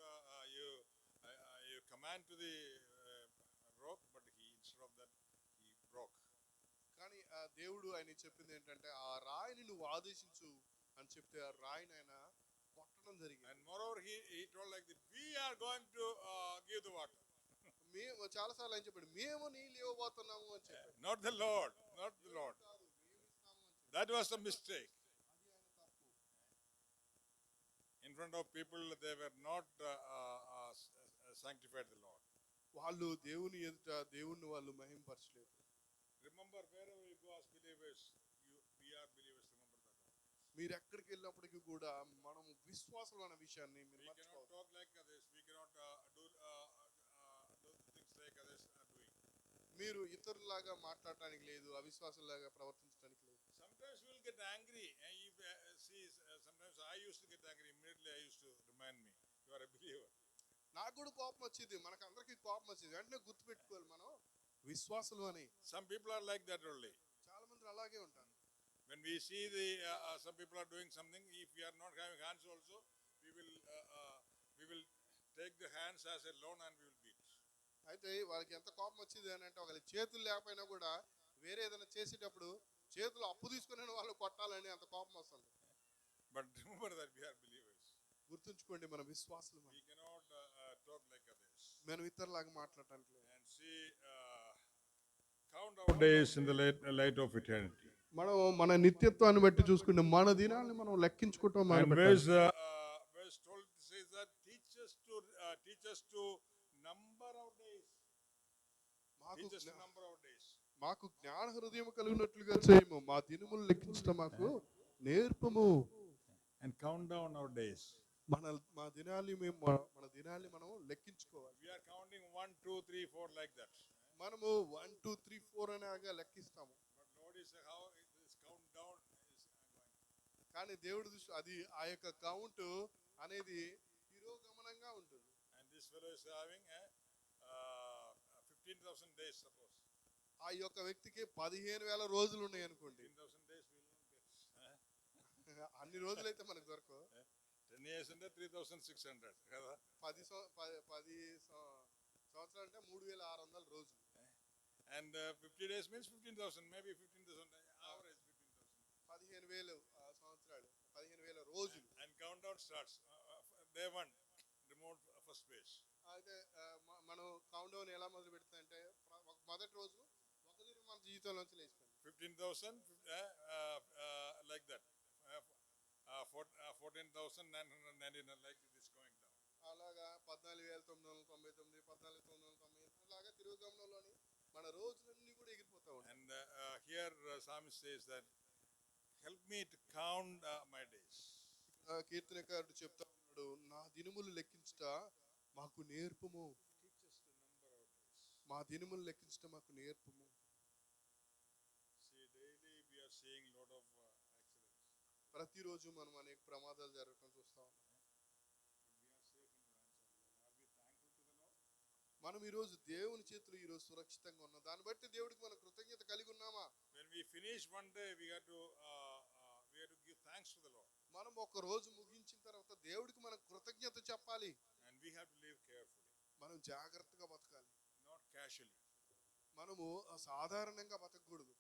you command to the rock, but he instead of that he broke. కానీ ఆ దేవుడు ఆయన చెప్పింది ఏంటంటే ఆ రాయిని నువ్వు ఆదేశించు అని చెప్తే ఆ రాయిని ఆయన కొట్టడం జరిగింది. And moreover, he told like that we are going to give the water. మేము చాలా సార్లు ఆయన చెప్పాడు, మేము నీళ్ళు ఇవ్వబోతున్నాము అని చెప్పాడు. Not the Lord, not the Lord. That was a mistake. In front of people, they were not sanctified the Lord. వాళ్ళు దేవుని ఎదుట దేవుణ్ణి వాళ్ళు మహింపరచలేదు. Remember, wherever you go as believers, we are believers. Remember that. మీరు ఎక్కడికి వెళ్ళినప్పటికీ కూడా మనం విశ్వాసం అనే విషయాన్ని మీరు We cannot మర్చిపోవద్దు. talk like others. We cannot do things like others are doing. మీరు ఇతరులాగా మాట్లాడటానికి లేదు, అవిశ్వాసంలాగా ప్రవర్తించడానికి లేదు. Sometimes we will get angry. If sometimes I used to get angry. Immediately I used to remind me, you are a believer. నాకు కూడా కోపం వచ్చింది, మనకు అందరికీ కోపం వచ్చింది. వెంటనే గుర్తుపెట్టుకోవాలి మనం విశ్వాసులు అని. Some people are like that only. చాలా మంది అలాగే ఉంటారు. When we see some people are doing something, if we are not having hands also, we will take the hands as a loan and we will beat. అయితే వాళ్ళకి ఎంత కోపం వచ్చింది అని అంటే ఒకవేళ చేతులు లేకపోయినా కూడా వేరే ఏదైనా చేసేటప్పుడు చేతులు అప్పు తీసుకుని వాళ్ళు కొట్టాలని అంత కోపం వస్తుంది. But remember that we are believers. గుర్తుంచుకోండి మన విశ్వాసులు. We cannot talk like others. మనం ఇతరులాగా మాట్లాడటానికి లేదు. And see, count our days in the light of eternity. మనం మన నిత్యత్వాన్ని బట్టి చూసుకుంటే మన దినాన్ని మనం లెక్కించుకుంటాం. And verse 12 says that teach us to number our days. Teach us to number our days. మాకు జ్ఞాన హృదయం కలిగినట్లుగా చేయము, మా దినములు లెక్కించడం మాకు నేర్పము. And count down our days. మా దినాన్ని మన దినాన్ని మనం లెక్కించుకోవాలి. We are counting 1, 2, 3, 4 like that. మనము 1, 2, 3, 4 అనేగా లెక్కిస్తాము. But Lord is how this count down is going. కానీ దేవుడి దృష్టి అది ఆ యొక్క కౌంట్ అనేది తిరోగమనంగా ఉంటుంది. And this fellow is having 15,000 days, suppose. ఆ యొక్క వ్యక్తికి 15,000 రోజులు ఉన్నాయి అనుకోండి. 15,000 days we will get. అన్ని రోజులైతే మనకు దొరకవు. 10 years అంటే 3,600 కదా. 10 సంవత్సరాలు అంటే 3,600 రోజులు. And 50 days means 15,000, maybe 15,000 average 15,000. 15,000 సంవత్సరాలు, 15,000 రోజులు. And countdown starts. Day 1, remote first page. అయితే మనం కౌంట్ డౌన్ ఎలా మొదలు పెడతామంటే మొదటి రోజు ఒక దినం మన జీవితంలోంచి లేచిపోయింది. 15,000 like that. 14,999 like this going down. అలాగా 14,999, 14,990 అలాగా తిరుగుగమనంలోని మన రోజులన్నీ కూడా ఎగిరిపోతా ఉంటాయి. And here Psalmist says that help me to count my days. కీర్తనకారుడు చెప్తా ఉన్నాడు, నా దినములు లెక్కించుట మాకు నేర్పుము. మా దినములు లెక్కించుట మాకు నేర్పుము. See, daily we are seeing lot of accidents. ప్రతిరోజు మనం అనేక ప్రమాదాలు జరగటం చూస్తా ఉన్నాం. మనం ఈరోజు దేవుని చేతులు ఈరోజు సురక్షితంగా ఉన్నాం. దాన్ని బట్టి దేవుడికి మనం కృతజ్ఞత కలిగి ఉన్నామా? When we finish one day, we have to give thanks to the Lord. మనం ఒక రోజు ముగించిన తర్వాత దేవుడికి మనం కృతజ్ఞత చెప్పాలి. And we have to live carefully. మనం జాగ్రత్తగా బతకాలి. Not casually. మనము సాధారణంగా బతకూడదు.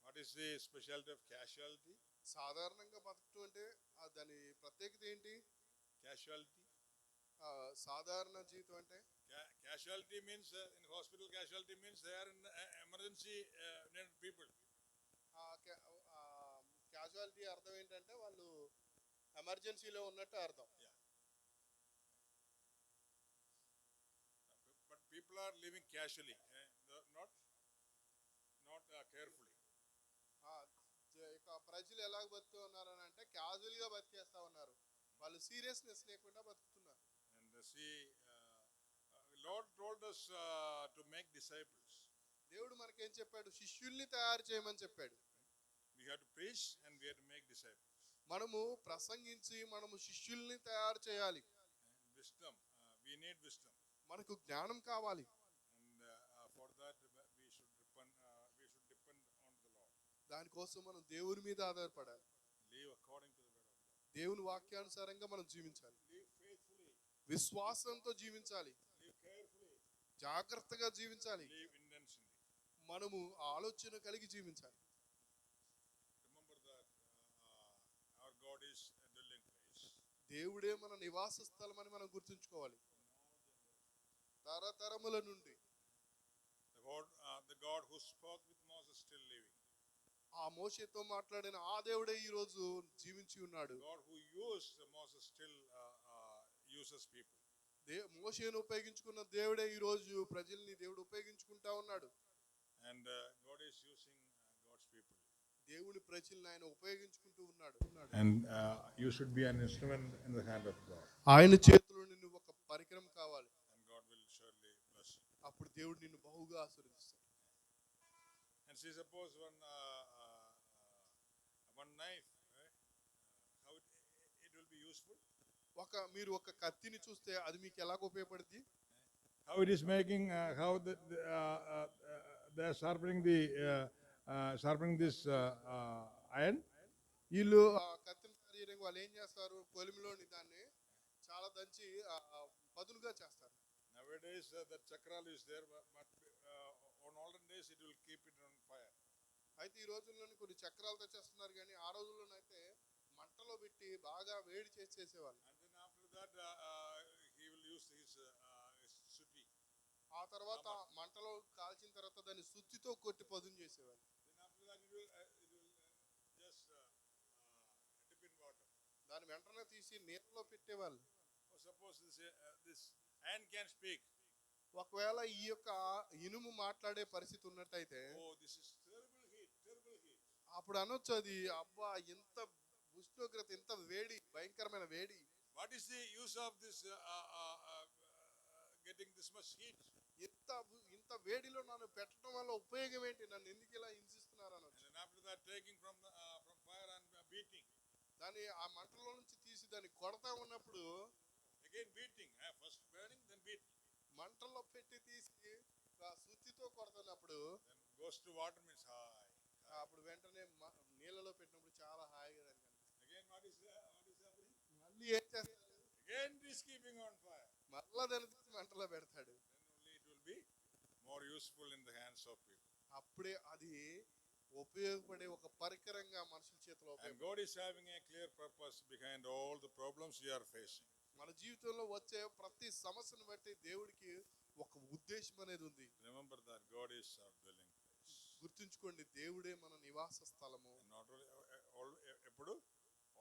What is the specialty of casualty? సాధారణంగా బతకటం అంటే దాని ప్రత్యేకత ఏంటి? Casualty. సాధారణ జీవితం అంటే Casualty means in hospital casualty means they are in emergency needed people. Casualty అర్థం ఏంటంటే వాళ్ళు ఎమర్జెన్సీలో ఉన్నట్టు అర్థం. Yeah. But people are living casually, not carefully. ఇక ప్రజలు ఎలాగ బతుకుతూ ఉన్నారు అని అంటే క్యాజువల్ గా బతికేస్తా ఉన్నారు, వాళ్ళు సీరియస్నెస్ లేకుండా బతుకుతున్నారు. And see, Lord told us to make disciples. దేవుడు మనకేం చెప్పాడు? శిష్యుల్ని తయారు చేయమని చెప్పాడు. We have to preach and we have to make disciples. మనము ప్రసంగించి మనము శిష్యుల్ని తయారు చేయాలి. And wisdom, we need wisdom. మనకు జ్ఞానం కావాలి. And for that we should depend on the Lord. దానికోసం మనం దేవుని మీద ఆధారపడాలి. Live according to the word of God. దేవుని వాక్యానుసారంగా మనం జీవించాలి. Live faithfully. విశ్వాసంతో జీవించాలి. Live carefully. జాగ్రత్తగా జీవించాలి. Live intentionally. మనము ఆలోచన కలిగి జీవించాలి. Remember that our God is a dwelling place. దేవుడే మన నివాస స్థలం అని మనం గుర్తుంచుకోవాలి. తరతరముల నుండి The God who spoke with Moses still living. ఆ మోషేతో మాట్లాడిన ఆ దేవుడే ఈ రోజు జీవించి ఉన్నాడు. God who used Moses still uses people. మోషేను ఉపయోగించుకున్న దేవుడే ఈ రోజు ప్రజల్ని దేవుడు ఉపయోగించుకుంటా ఉన్నాడు. And God is using God's people. దేవుని ప్రజల్ని ఆయన ఉపయోగించుకుంటూ ఉన్నాడు. And you should be an instrument in the hand of God. ఆయన చేతిలో నిన్ను ఒక పరికరం కావాలి. And God will surely bless you. అప్పుడు దేవుడు నిన్ను బహుగా ఆశీర్వదిస్తాడు. And see, suppose one knife, how it will be useful. మీరు ఒక కత్తిని చూస్తే అది మీకు ఎలా ఉపయోగపడుతుంది? How it is making, how they are sharpening this iron. వీళ్ళు కత్తిని తయారు చేయడానికి వాళ్ళు ఏం చేస్తారు? కొలిమిలోని దాన్ని చాలా దంచి పదునుగా చేస్తారు. Nowadays the chakral is there, but on olden days it will keep it on fire. అయితే ఈ రోజుల్లోని కొన్ని చక్రాలతో చేస్తున్నారు, కానీ ఆ రోజుల్లోనైతే మంటలో పెట్టి బాగా వేడి చేసేవాళ్ళు. And then after that he will use his sutti. ఆ తర్వాత మంటలో కాల్చిన తర్వాత దాన్ని సుత్తితో కొట్టి పదును చేసేవాళ్ళు. Then after that it will just dip in water. దాన్ని వెంటనే తీసి నీళ్ళలో పెట్టేవాళ్ళు. Suppose this iron can speak. ఒకవేళ ఈ యొక్క ఇనుము మాట్లాడే పరిస్థితి ఉన్నట్టయితే Oh, this is terrible heat. అప్పుడు అనొచ్చు, అది అబ్బా ఇంత ఉష్ణోగ్రత, ఇంత వేడి, భయంకరమైన వేడి. What is the use of this getting this much heat? ఇంత వేడిలో నన్ను పెట్టడం వల్ల ఉపయోగం ఏంటి? నన్ను ఎందుకు ఇలా హింసిస్తున్నారు అనొచ్చు. And then after that taking from fire and beating. దాన్ని ఆ మంటలో నుంచి తీసి దాన్ని కొడతా ఉన్నప్పుడు Again beating. First burning, then beating. మంటల్లో పెట్టి తీసి సుత్తితో కొడుతున్నప్పుడు Then goes to water means high. అప్పుడు వెంటనే నీళ్ళలో పెట్టినప్పుడు చాలా హాయిగా దాన్ని కనిపిస్తుంది. Again what is happening? మళ్ళీ ఏం చేస్తాడు? Again it is keeping on fire. మళ్ళా దాన్ని తీసి మంటలో పెడతాడు. Then only it will be more useful in the hands of people. అప్పుడే అది ఉపయోగపడే ఒక పరికరంగా మనుషుల చేతిలో And God is having a clear purpose behind all the problems we are facing. మన జీవితంలో వచ్చే ప్రతి సమస్యను బట్టి దేవుడికి ఒక ఉద్దేశం అనేది ఉంది. Remember that God is our dwelling place. గుర్తుంచుకోండి, దేవుడే మన నివాస స్థలము. And not only ఎప్పుడు,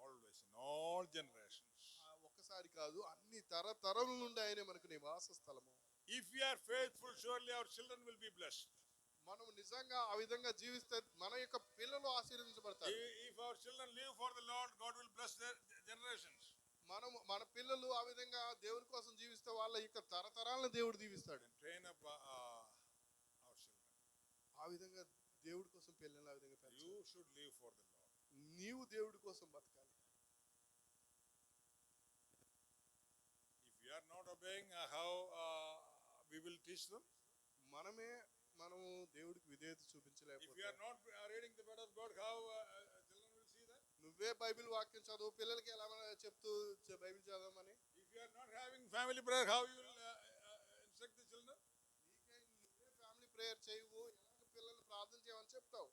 always, in all generations. ఒక్కసారి కాదు, అన్ని తరతరముల నుండి ఆయనే మనకు నివాస స్థలము. If we are faithful, surely our children will be blessed. మనం నిజంగా ఆ విధంగా జీవిస్తే మన యొక్క పిల్లలు ఆశీర్వదించబడతారు. If our children live for the Lord, God will bless their generations. మన పిల్లలు ఆ విధంగా దేవుని కోసం జీవిస్తే వాళ్ళ యొక్క తరతరాలను దేవుడు దీవిస్తాడు. And train up our children. ఆ విధంగా దేవుడి కోసం పిల్లలు ఆ విధంగా పెంచాలి. You should live for the Lord. నీవు దేవుడి కోసం బతకాలి. If we are not obeying, how we will teach them? మనము దేవుడికి విధేయత If we చూపించలేకపోతే, are not reading the word of God, how children will see that? నువ్వే బైబిల్ వాక్యం చదువు, పిల్లలకి ఎలా చెప్తూ బైబిల్ చదవమని. If you are not having family prayer, how you will instruct the children? నువ్వే ఫ్యామిలీ ప్రేయర్ చేయవు, ఎలాగ పిల్లల్ని ప్రార్థన చేయమని చెప్తావు?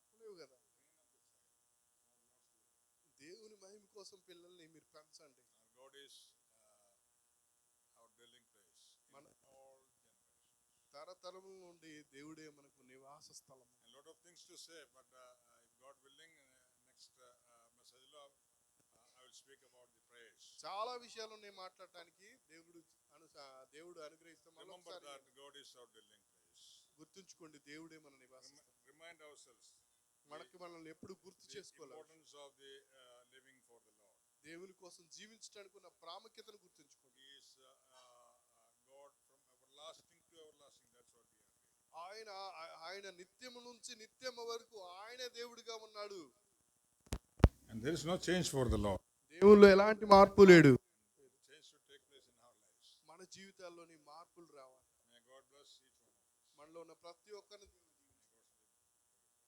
చెప్పలేవు కదా. దేవుని మహిమ కోసం పిల్లల్ని మీరు పెంచండి. Our God is our dwelling place in మన- all generations. తరతరముల నుండి దేవుడే మనకు నివాస స్థలం. A lot of things to say, but if God willing, next message lo I will speak about the prayers. చాలా విషయాలు ఉన్నాయి మాట్లాడటానికి. దేవుడు అనుగ్రహిస్తాం. Remember that God is our dwelling place. గుర్తుంచుకోండి, దేవుడే మన నివాస స్థలం. Remind ourselves మనల్ని ఎప్పుడు గుర్తు the చేసుకోవాలి. importance of the living for the Lord. దేవుని కోసం జీవించడానికి ఉన్న ప్రాముఖ్యతను గుర్తుంచుకోండి. He is God from everlasting to everlasting. That's what we are reading. ఆయన నిత్యము నుంచి నిత్యము వరకు ఆయనే దేవుడిగా ఉన్నాడు. And there is no change for the Lord. దేవుల్లో ఎలాంటి మార్పు లేడు. Change should take place in our lives. మన జీవితాల్లోని మార్పులు రావాలి. May God bless each one of us. మనలో ఉన్న ప్రతి ఒక్కరిని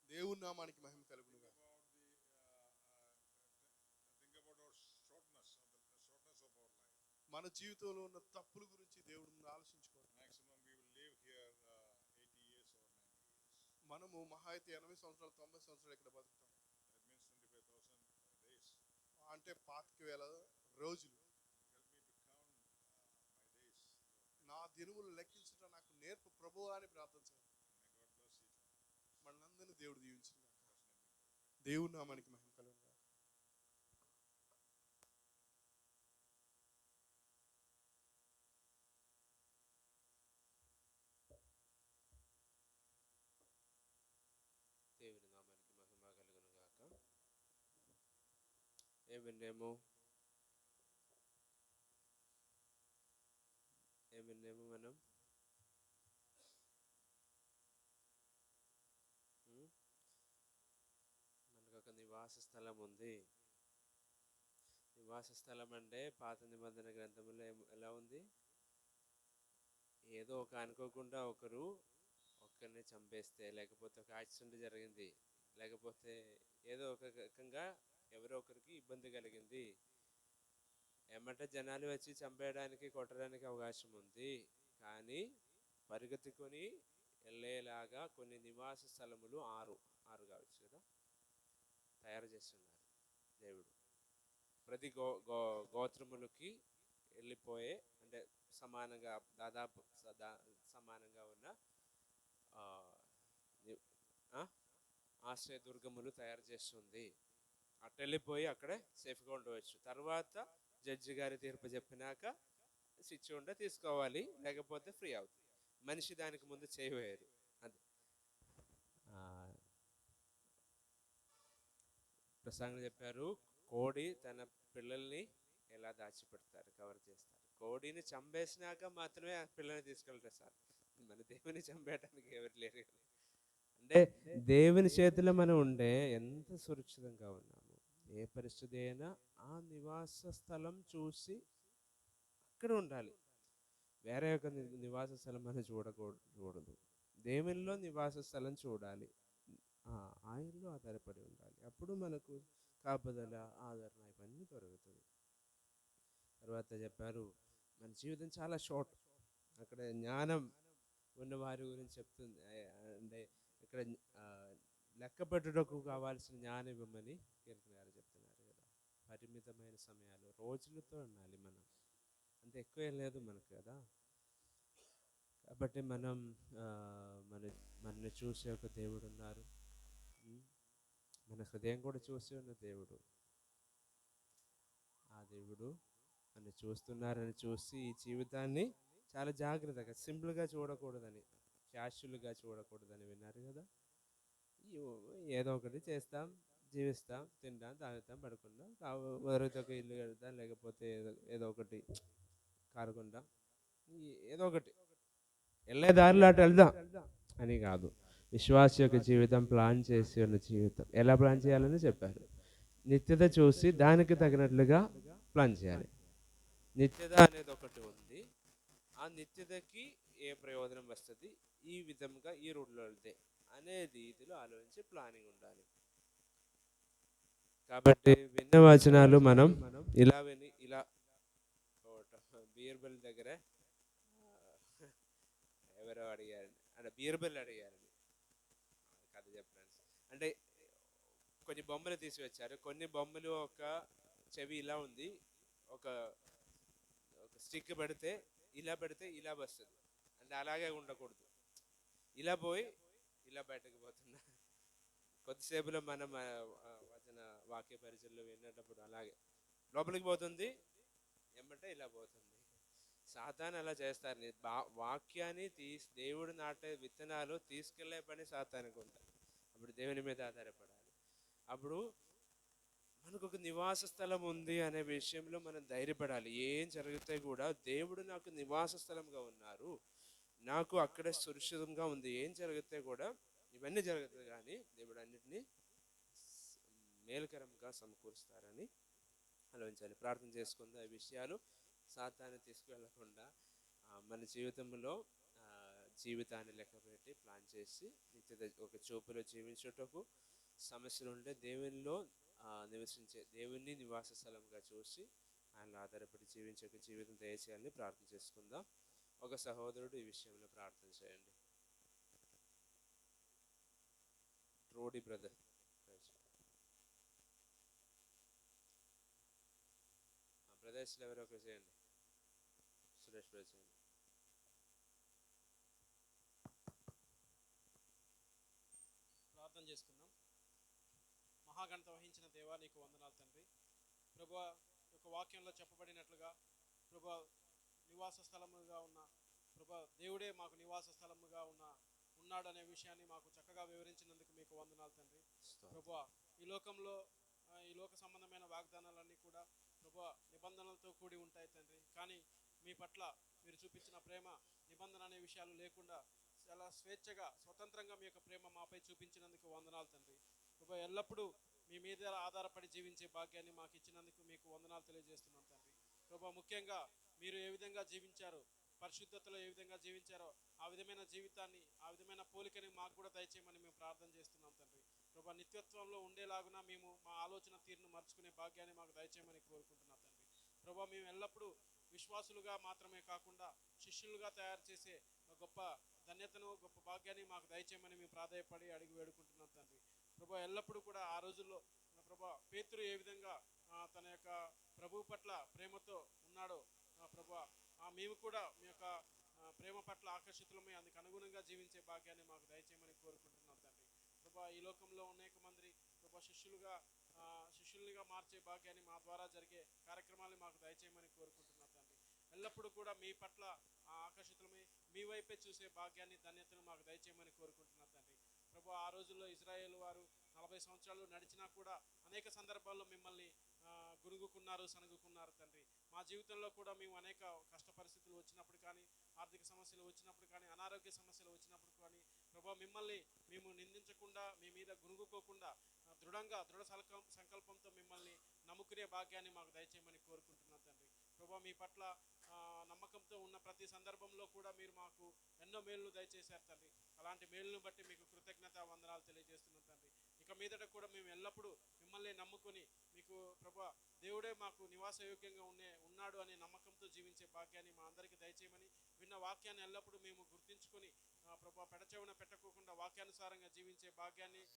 దేవుని నామానికి మహిమ కలుగును గాక. Think about our shortness of our life. మన జీవితంలో ఉన్న తప్పుల గురించి దేవుడి ముందు ఆలోచించుకోవాలి. Maximum we will live here 80 years or 90 years. మనము మహా అయితే 80 సంవత్సరాలు 90 సంవత్సరాలు ఇక్కడ బతుకుతాం. That means 25,000 days. అంటే 25,000 రోజులు. Help me to count my days. నా దినములు లెక్కించడం నాకు నేర్పు ప్రభువా అని ప్రార్థించాలి. May God bless each one. మనందరినీ దేవుడు దీవించును గాక. దేవుని నామానికి మహిమ కలుగును గాక. దేవుని నామానికి మహిమ కలుగును గాక. ఏం విన్నాము మనం? మనకు ఒక నివాస స్థలం ఉంది. నివాస స్థలం అంటే పాత నిబంధన గ్రంథంలో ఎలా ఉంది? ఏదో ఒక అనుకోకుండా ఒక్కరిని చంపేస్తే, లేకపోతే ఒక యాక్సిడెంట్ జరిగింది, లేకపోతే ఏదో ఒక రకంగా ఎవరో ఒకరికి ఇబ్బంది కలిగింది, ఏమంటే జనాలు వచ్చి చంపేయడానికి కొట్టడానికి అవకాశం ఉంది. కానీ పరిగెత్తుకొని వెళ్ళేలాగా కొన్ని నివాస స్థలములు ఆరు కావచ్చు కదా తయారు చేస్తున్నారు దేవుడు. ప్రతి గోత్రములకి వెళ్ళిపోయే, అంటే సమానంగా దాదాపు సమానంగా ఉన్న ఆశ్రయ దుర్గములు తయారు చేస్తుంది. అటు వెళ్ళిపోయి అక్కడే సేఫ్గా ఉండవచ్చు. తర్వాత జడ్జి గారి తీర్పు చెప్పినాక శిక్ష ఉంటే తీసుకోవాలి, లేకపోతే ఫ్రీ అవుతుంది. మనిషి దానికి ముందు చేయవేయరు. అది ప్రసంగం చెప్పారు, కోడి తన పిల్లల్ని ఎలా దాచిపెడతారు, కవర్ చేస్తారు. కోడిని చంపేసినాక మాత్రమే ఆ పిల్లల్ని తీసుకెళ్తారు సార్. మన దేవుని చంపేయడానికి ఎవరు లేరు కదా. అంటే దేవుని చేతిలో మనం ఉండే ఎంత సురక్షితంగా ఉన్నాము. ఏ పరిస్థితి అయినా ఆ నివాస స్థలం చూసి అక్కడ ఉండాలి. వేరే ఒక నివాస స్థలం మనం చూడకూడదు. దేవునిలో నివాస స్థలం చూడాలి. ఆయనలో ఆధారపడి ఉండాలి. అప్పుడు మనకు కాపుదల, ఆదరణ ఇవన్నీ దొరుకుతుంది. తర్వాత చెప్పారు, మన జీవితం చాలా షార్ట్. అక్కడ జ్ఞానం ఉన్న వారి గురించి చెప్తుంది. అంటే ఇక్కడ లెక్కపెట్టుటకు కావాల్సిన జ్ఞానం ఇవ్వమని కీర్తన గారు చెప్తున్నారు కదా. పరిమితమైన సమయాలు, రోజులతో ఉండాలి మనం, అంత ఎక్కువ లేదు మనకు కదా. కాబట్టి మనల్ని చూసే ఒక దేవుడు ఉన్నారు. మన హృదయం కూడా చూసి ఉన్న దేవుడు. ఆ దేవుడు నన్ను చూస్తున్నారని చూసి ఈ జీవితాన్ని చాలా జాగ్రత్తగా, సింపుల్గా చూడకూడదని, క్యాషువల్గా చూడకూడదని విన్నారు కదా. ఏదో ఒకటి చేస్తాం, జీవిస్తాం, తింటాం, తాగుతాం, పడుకుంటాం, ఎవరైతే ఒక ఇల్లు కడతాం, లేకపోతే ఏదో ఒకటి కారుకుంటాం, ఏదో ఒకటి వెళ్ళే దారిలో అటు వెళ్దాం అని కాదు. విశ్వాస యొక్క జీవితం ప్లాన్ చేసి ఉన్న జీవితం. ఎలా ప్లాన్ చేయాలని చెప్పారు? నిత్యత చూసి దానికి తగినట్లుగా ప్లాన్ చేయాలి. నిత్యత అనేది ఒకటి ఉంది. ఆ నిత్యతకి ఏ ప్రయోజనం వస్తుంది, ఈ విధంగా ఈ రూట్లో వెళ్తే అనే రీతిలో ఆలోచించి ప్లానింగ్ ఉండాలి. కాబట్టి విన్న వచనాలు మనం ఇలా విని ఇలా బీర్బల్ దగ్గర ఎవరో అడిగారని, అంటే బీర్బల్ అడిగారని కథ చెప్పడానికి. అంటే కొన్ని బొమ్మలు తీసి వచ్చారు. కొన్ని బొమ్మలు ఒక చెవి ఇలా ఉంది, ఒక ఒక స్టిక్ పెడితే ఇలా వస్తుంది, అంటే అలాగే ఉండకూడదు. ఇలా పోయి ఇలా బయటకు పోతున్నా. కొద్దిసేపులో మనం వచన వాక్య పరిచయలో వినేటప్పుడు అలాగే లోపలికి పోతుంది, ఏమంటే ఇలా పోతుంది. సాతాను అలా చేస్తారు. వాక్యాన్ని దేవుడు నాటే విత్తనాలు తీసుకెళ్లే పని సాతానికి ఉంటుంది. అప్పుడు దేవుని మీద ఆధారపడాలి. అప్పుడు మనకు ఒక నివాస స్థలం ఉంది అనే విషయంలో మనం ధైర్యపడాలి. ఏం జరిగితే కూడా దేవుడు నాకు నివాస స్థలంగా ఉన్నారు, నాకు అక్కడే సురక్షితంగా ఉంది. ఏం జరిగితే కూడా ఇవన్నీ జరుగుతుంది, కానీ దేవుడు అన్నిటినీ మేలుకరంగా సమకూరుస్తారని ఆలోచించాలి. ప్రార్థన చేసుకుంది ఆ విషయాలు సాతాన్ని తీసుకువెళ్ళకుండా మన జీవితంలో జీవితాన్ని లెక్కపెట్టి ప్లాన్ చేసి ఒక చూపులో జీవించుటకు, సమస్యలు ఉంటే దేవునిలో నివసించే దేవుని నివాస స్థలంగా చూసి ఆయనలో ఆధారపడి జీవించే జీవితం దయచేయాలని ప్రార్థన చేసుకుందాం. ఒక సహోదరుడు ఈ విషయంలో ప్రార్థన చేయండి. రోడి బ్రదర్ బ్రదర్స్లో ఎవరో ఒకరు చేయండి. సురేష్ బ్రదర్ చేయండి. ప్రార్థన చేసుకుందాం. మహాగణత వహించిన దేవా, నీకు వందనాలు తండ్రి. ప్రభువా, యొక్క వాక్యంలో చెప్పబడినట్లుగా ప్రభువా నివాస స్థలముగా ఉన్న ప్రభువా దేవుడే మాకు నివాస స్థలముగా ఉన్నాడు అనే విషయాన్ని మాకు చక్కగా వివరించినందుకు మీకు వందనాలు తండ్రి. ప్రభువా, ఈ లోకంలో ఈ లోక సంబంధమైన వాగ్దానాలన్నీ కూడా ప్రభువా నిబంధనలతో కూడి ఉంటాయి తండ్రి. కానీ మీ పట్ల మీరు చూపించిన ప్రేమ, నిబంధన అనే విషయాలు లేకుండా చాలా స్వేచ్ఛగా స్వతంత్రంగా మీ యొక్క ప్రేమ మాపై చూపించినందుకు వందనాలు తండ్రి. ప్రభువా, ఎల్లప్పుడూ మీ మీద ఆధారపడి జీవించే భాగ్యాన్ని మాకు ఇచ్చినందుకు మీకు వందనాలు తెలియజేస్తున్నాం తండ్రి. ప్రభువా, ముఖ్యంగా మీరు ఏ విధంగా జీవించారో, పరిశుద్ధతలో ఏ విధంగా జీవించారో ఆ విధమైన జీవితాన్ని, ఆ విధమైన పోలికని మాకు కూడా దయచేయమని మేము ప్రార్థన చేస్తున్నాం తండ్రి. ప్రభువా, నిత్యత్వంలో ఉండేలాగున మేము మా ఆలోచన తీరును మర్చుకునే భాగ్యాన్ని మాకు దయచేయమని కోరుకుంటున్నాం తండ్రి. ప్రభువా, మేము ఎల్లప్పుడూ విశ్వాసులుగా మాత్రమే కాకుండా శిష్యులుగా తయారు చేసే గొప్ప ధన్యతను, గొప్ప భాగ్యాన్ని మాకు దయచేయమని మేము ప్రాధాయపడి అడిగి వేడుకుంటున్నాం తండ్రి. ప్రభువా, ఎల్లప్పుడూ కూడా ఆ రోజుల్లో ప్రభువా పేతురు ఏ విధంగా తన యొక్క ప్రభువు పట్ల ప్రేమతో ఉన్నాడో ప్రభువా, మేము కూడా మీ యొక్క ప్రేమ పట్ల ఆకర్షితులమై అందుకు అనుగుణంగా జీవించే భాగ్యాన్ని మాకు దయచేయమని కోరుకుంటున్నాం తండ్రి. ప్రభువా, ఈ లోకంలో అనేక మంది ప్రభువా శిష్యులుగా మార్చే భాగ్యాన్ని మా ద్వారా జరిగే కార్యక్రమాన్ని మాకు దయచేయమని కోరుకుంటున్నాం తండ్రి. ఎల్లప్పుడూ కూడా మీ పట్ల ఆకర్షితులమై మీ వైపే చూసే భాగ్యాన్ని, ధన్యతను మాకు దయచేయమని కోరుకుంటున్నాం తండ్రి. ప్రభువా, ఆ రోజుల్లో ఇజ్రాయేల్ వారు 40 సంవత్సరాలు నడిచినా కూడా అనేక సందర్భాల్లో మిమ్మల్ని గురుగుకున్నారు, సనుగుకున్నారు తండ్రి. మా జీవితంలో కూడా మేము అనేక కష్ట పరిస్థితులు వచ్చినప్పుడు కానీ, ఆర్థిక సమస్యలు వచ్చినప్పుడు కానీ, అనారోగ్య సమస్యలు వచ్చినప్పుడు కానీ ప్రభువా మిమ్మల్ని మేము నిందించకుండా, మీ మీద గురుగుకోకుండా దృఢ సంకల్పంతో మిమ్మల్ని నమ్ముకునే భాగ్యాన్ని మాకు దయచేయమని కోరుకుంటున్నాం తండ్రి. ప్రభువా, మీ పట్ల నమ్మకంతో ఉన్న ప్రతి సందర్భంలో కూడా మీరు మాకు ఎన్నో మేలును దయచేశారు తండ్రి. అలాంటి మేలును బట్టి మీకు కృతజ్ఞత వందనాలు తెలియజేస్తున్నాం తండ్రి. ఇక మీదట కూడా మేము ఎల్లప్పుడూ మిమ్మల్ని నమ్ముకొని మీకు ప్రభువా దేవుడే మాకు నివాసయోగ్యంగా ఉన్నాడు అనే నమ్మకంతో జీవించే భాగ్యాన్ని మా అందరికీ దయచేయమని, విన్న వాక్యాన్ని ఎల్లప్పుడూ మేము గుర్తించుకొని ప్రభువా పెడచెవున పెట్టకోకుండా వాక్యానుసారంగా జీవించే భాగ్యాన్ని